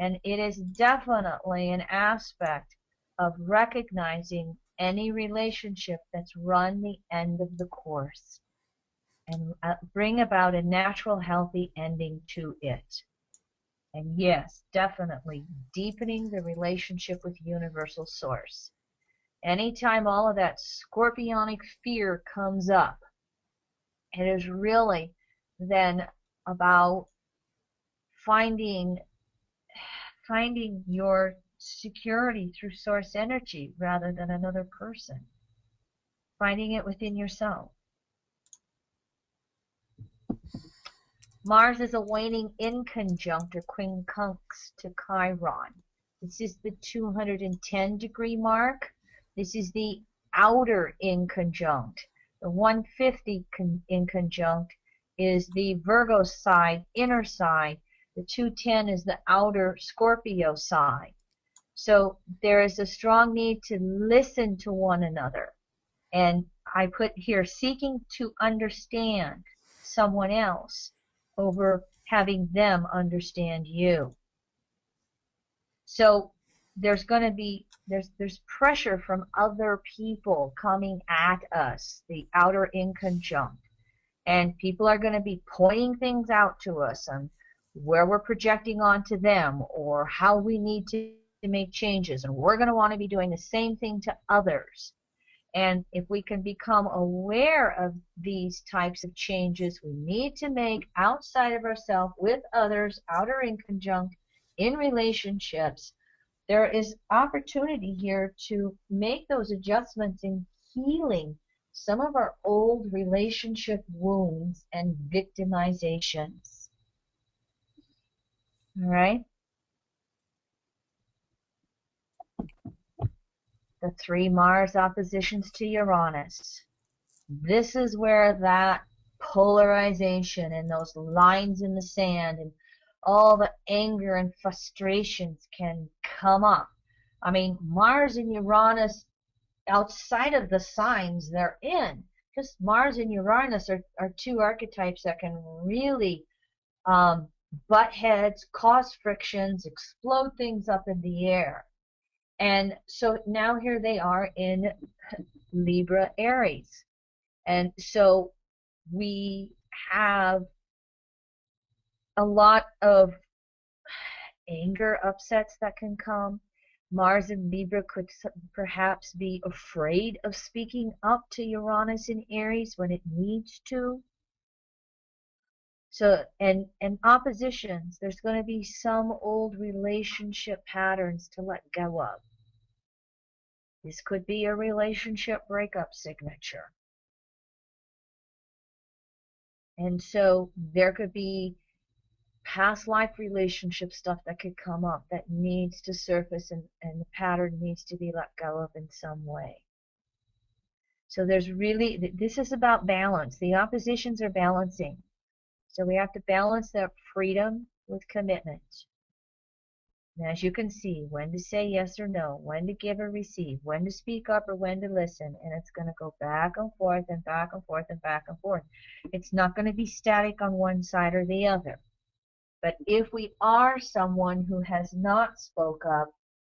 And it is definitely an aspect of recognizing any relationship that's run the end of the course and bring about a natural, healthy ending to it. And yes, definitely deepening the relationship with Universal Source. Anytime all of that scorpionic fear comes up, it is really then about finding your security through source energy rather than another person. Finding it within yourself. Mars is a waning inconjunct or quincunx to Chiron. This is the 210 degree mark. This is the outer inconjunct. The 150 inconjunct is the Virgo side, inner side. The 210 is the outer Scorpio side. So there is a strong need to listen to one another. And I put here, seeking to understand someone else over having them understand you. So there's going to be, there's pressure from other people coming at us, the outer inconjunct. And people are going to be pointing things out to us on where we're projecting onto them or how we need to make changes. And we're going to want to be doing the same thing to others. And if we can become aware of these types of changes we need to make outside of ourselves with others, outer inconjunct, in relationships, there is opportunity here to make those adjustments in healing some of our old relationship wounds and victimizations. All right? The 3 Mars oppositions to Uranus. This is where that polarization and those lines in the sand and all the anger and frustrations can come up. I mean, Mars and Uranus, outside of the signs they're in, because Mars and Uranus are 2 archetypes that can really butt heads, cause frictions, explode things up in the air. And so now here they are in Libra Aries. And so we have a lot of anger upsets that can come. Mars in Libra could perhaps be afraid of speaking up to Uranus in Aries when it needs to. So, and oppositions, there's going to be some old relationship patterns to let go of. This could be a relationship breakup signature. And so there could be past life relationship stuff that could come up that needs to surface, and the pattern needs to be let go of in some way. So there's really, this is about balance. The oppositions are balancing. So we have to balance that freedom with commitment. And as you can see, when to say yes or no, when to give or receive, when to speak up or when to listen, and it's going to go back and forth and back and forth and back and forth. It's not going to be static on one side or the other. But if we are someone who has not spoke up,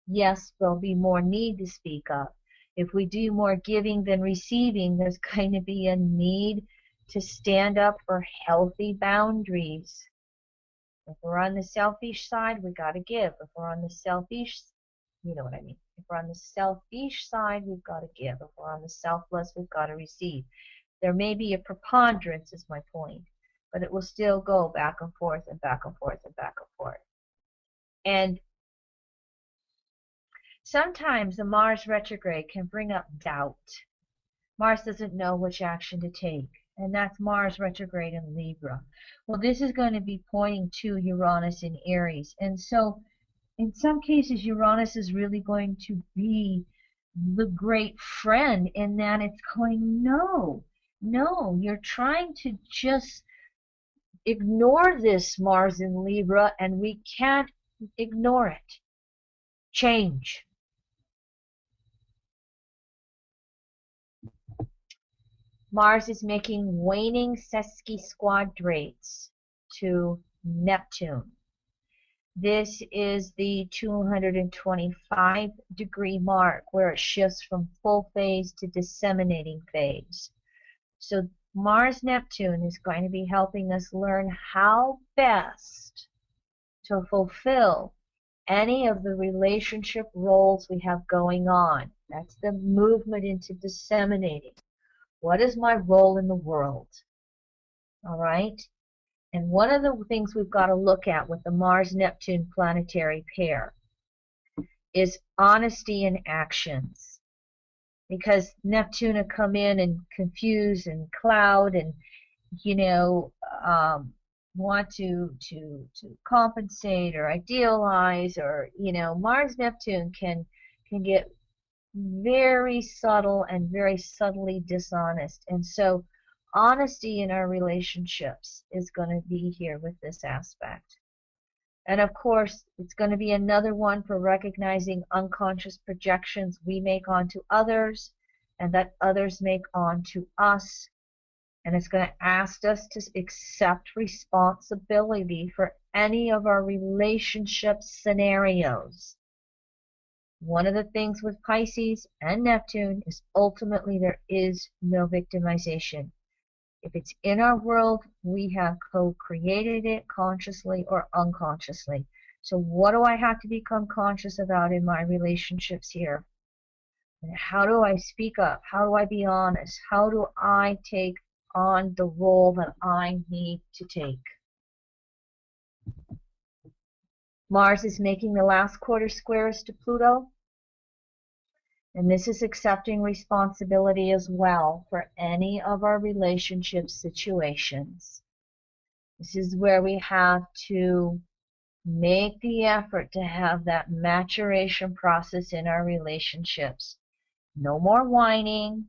yes, there'll be more need to speak up. If we do more giving than receiving, there's going to be a need to stand up for healthy boundaries. If we're on the selfish side, we got to give. If we're on the selfish, you know what I mean. If we're on the selfish side, we've got to give. If we're on the selfless, we've got to receive. There may be a preponderance, is my point, but it will still go back and forth and back and forth and back and forth. And sometimes the Mars retrograde can bring up doubt. Mars doesn't know which action to take. And that's Mars retrograde in Libra. Well, this is going to be pointing to Uranus in Aries. And so in some cases, Uranus is really going to be the great friend in that it's going, no, you're trying to just ignore this Mars in Libra, and we can't ignore it. Change. Mars is making waning sesquisquadrates to Neptune. This is the 225-degree mark where it shifts from full phase to disseminating phase. So Mars-Neptune is going to be helping us learn how best to fulfill any of the relationship roles we have going on. That's the movement into disseminating. What is my role in the world? All right? And one of the things we've got to look at with the Mars-Neptune planetary pair is honesty in actions. Because Neptune will come in and confuse and cloud and, you know, want to compensate or idealize, or, you know, Mars-Neptune can get very subtle and very subtly dishonest. And so honesty in our relationships is going to be here with this aspect. And of course, it's going to be another one for recognizing unconscious projections we make onto others and that others make onto us. And it's going to ask us to accept responsibility for any of our relationship scenarios. One of the things with Pisces and Neptune is ultimately there is no victimization. If it's in our world, we have co-created it consciously or unconsciously. So what do I have to become conscious about in my relationships here? And how do I speak up? How do I be honest? How do I take on the role that I need to take? Mars is making the last quarter squares to Pluto. And this is accepting responsibility as well for any of our relationship situations. This is where we have to make the effort to have that maturation process in our relationships. No more whining,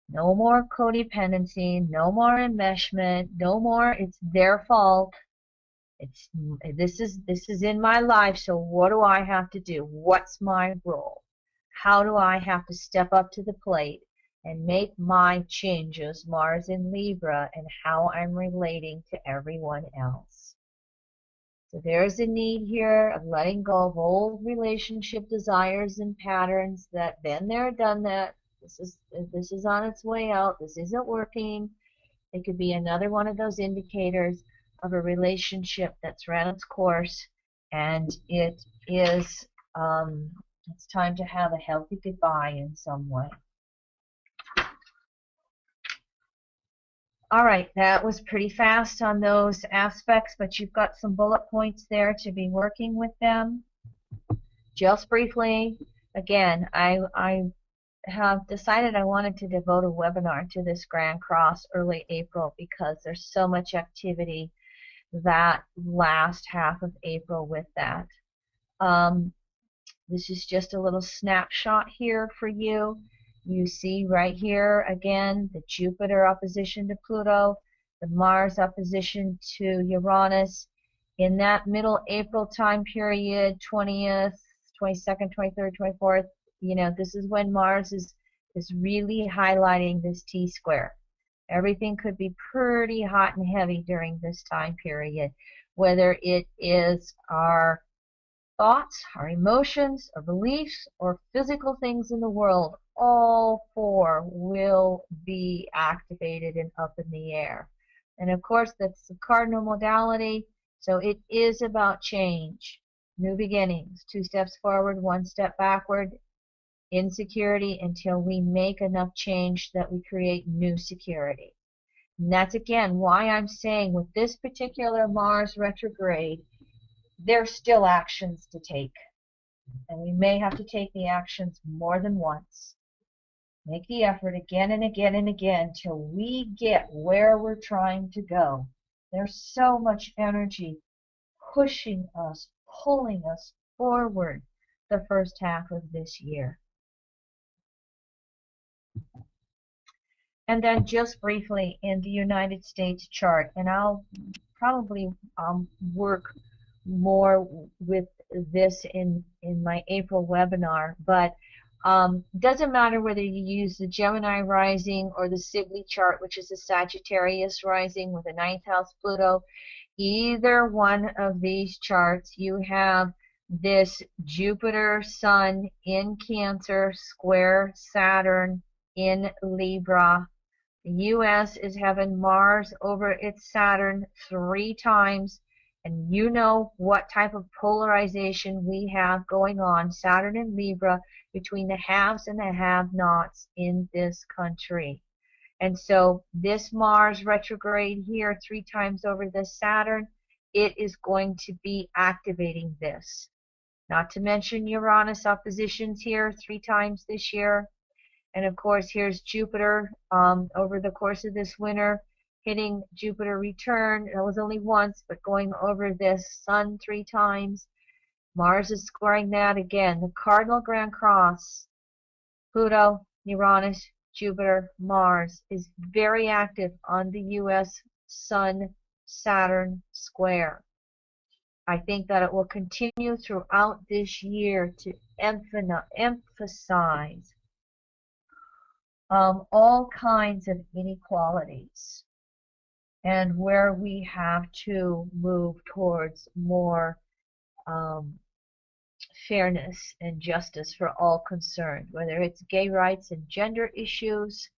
no more codependency, no more enmeshment, no more it's their fault. This is in my life, so what do I have to do? What's my role? How do I have to step up to the plate and make my changes, Mars in Libra, and how I'm relating to everyone else? So there's a need here of letting go of old relationship desires and patterns that been there, done that. This is on its way out. This isn't working. It could be another one of those indicators of a relationship that's ran its course, and it is it's time to have a healthy goodbye in some way. All right, that was pretty fast on those aspects, but you've got some bullet points there to be working with them. Just briefly, again, I have decided I wanted to devote a webinar to this Grand Cross early April because there's so much activity that last half of April with that. This is just a little snapshot here for you. You see right here again the Jupiter opposition to Pluto, the Mars opposition to Uranus. In that middle April time period, 20th, 22nd, 23rd, 24th, you know, this is when Mars is really highlighting this T-square. Everything could be pretty hot and heavy during this time period, whether it is our thoughts, our emotions, our beliefs, or physical things in the world. All four will be activated and up in the air. And of course, that's the cardinal modality, so it is about change, new beginnings, 2 steps forward, 1 step backward, insecurity until we make enough change that we create new security. And that's again why I'm saying with this particular Mars retrograde, there's still actions to take. And we may have to take the actions more than once. Make the effort again and again and again till we get where we're trying to go. There's so much energy pushing us, pulling us forward the first half of this year. And then just briefly in the United States chart, and I'll probably work more with this in my April webinar, but Doesn't matter whether you use the Gemini rising or the Sibly chart, which is a Sagittarius rising with a ninth house Pluto. Either one of these charts, you have this Jupiter Sun in Cancer square Saturn in Libra. The U.S. is having Mars over its Saturn 3 times, and you know what type of polarization we have going on, Saturn and Libra, between the haves and the have-nots in this country. And so this Mars retrograde here 3 times over this Saturn, it is going to be activating this. Not to mention Uranus oppositions here 3 times this year. And of course, here's Jupiter over the course of this winter, hitting Jupiter return. It was only once, but going over this Sun 3 times. Mars is scoring that again. The cardinal grand cross, Pluto, Uranus, Jupiter, Mars, is very active on the U.S. Sun-Saturn square. I think that it will continue throughout this year to emphasize all kinds of inequalities and where we have to move towards more fairness and justice for all concerned, whether it's gay rights and gender issues,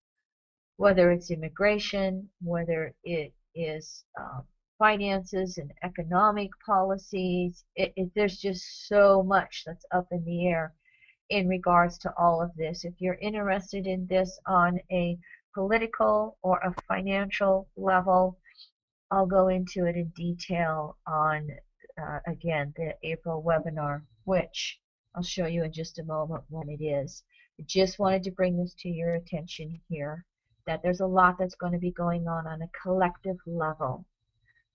whether it's immigration, whether it is finances and economic policies. There's just so much that's up in the air in regards to all of this. If you're interested in this on a political or a financial level, I'll go into it in detail on, again, the April webinar, which I'll show you in just a moment when it is. I just wanted to bring this to your attention here, that there's a lot that's going to be going on a collective level.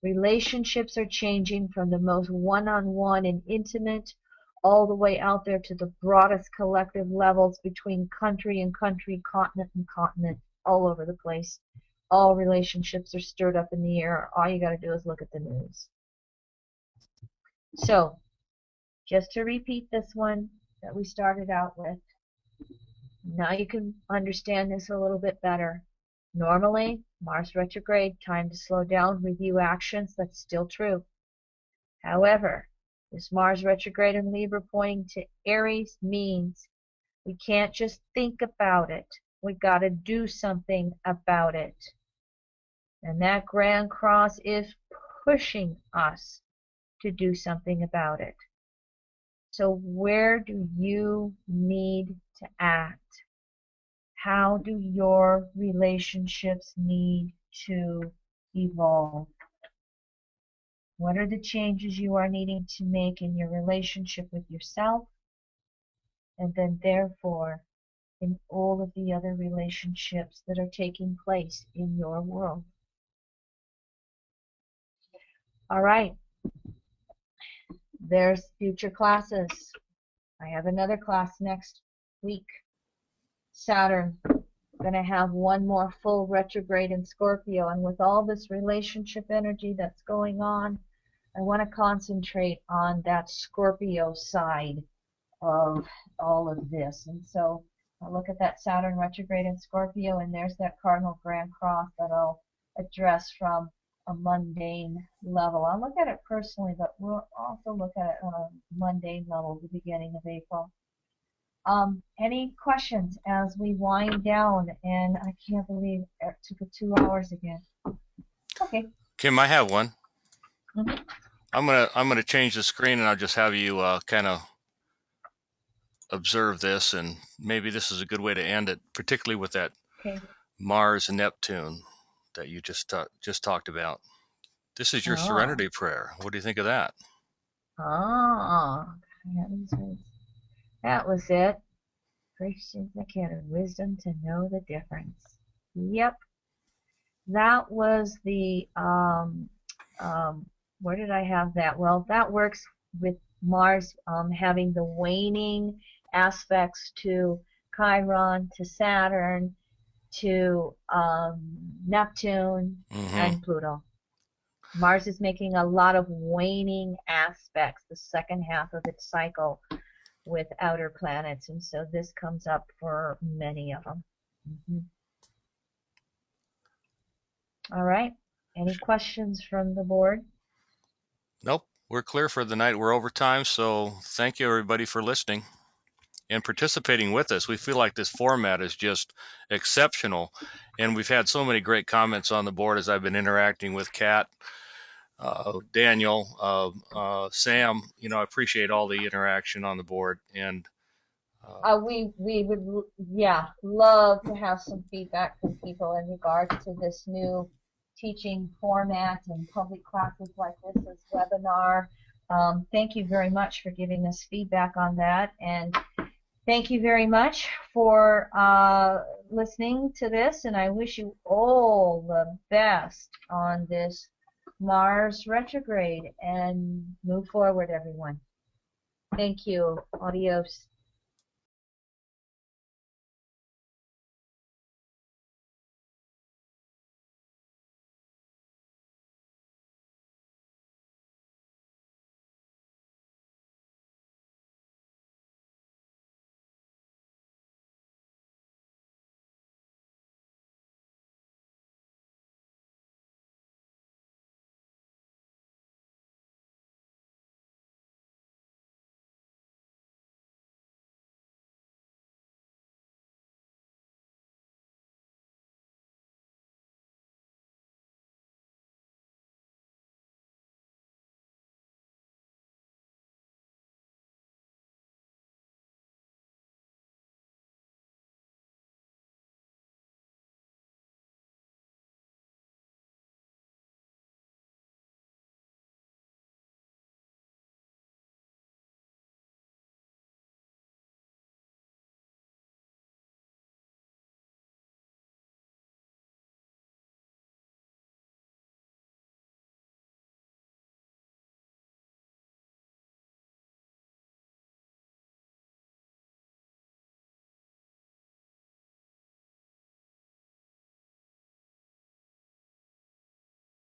Relationships are changing from the most one-on-one and intimate all the way out there to the broadest collective levels between country and country, continent and continent, all over the place. All relationships are stirred up in the air. All you got to do is look at the news. So, just to repeat this one that we started out with, now you can understand this a little bit better. Normally, Mars retrograde, time to slow down, review actions. That's still true. However, this Mars retrograde in Libra pointing to Aries means we can't just think about it. We got to do something about it. And that Grand Cross is pushing us to do something about it. So where do you need to act? How do your relationships need to evolve? What are the changes you are needing to make in your relationship with yourself? And then therefore, in all of the other relationships that are taking place in your world. All right. There's future classes. I have another class next week. Saturn, going to have one more full retrograde in Scorpio, and with all this relationship energy that's going on, I want to concentrate on that Scorpio side of all of this. And so I'll look at that Saturn retrograde in Scorpio, and there's that cardinal grand cross that I'll address from a mundane level. I'll look at it personally, but we'll also look at it on a mundane level at the beginning of April. Any questions as we wind down? And I can't believe it took 2 hours again. Okay. Kim, I have one. Mm-hmm. I'm gonna change the screen, and I'll just have you kind of observe this, and maybe this is a good way to end it, particularly with that Mars and Neptune that you just talked about. This is your serenity prayer. What do you think of that? That was it. Christians, I can't wisdom to know the difference. Yep. That was the, where did I have that? Well, that works with Mars having the waning aspects to Chiron, to Saturn, to Neptune, and Pluto. Mars is making a lot of waning aspects the second half of its cycle. with outer planets, and so this comes up for many of them. All right. Any questions from the board? Nope. We're clear for the night. We're over time, so thank you everybody for listening and participating with us. We feel like this format is just exceptional, and we've had so many great comments on the board as I've been interacting with Kat, Daniel, Sam. I appreciate all the interaction on the board, and We would, yeah, love to have some feedback from people in regards to this new teaching format and public classes like this as webinar. Thank you very much for giving us feedback on that, and thank you very much for listening to this, and I wish you all the best on this Mars retrograde, and move forward, everyone. Thank you. Adios.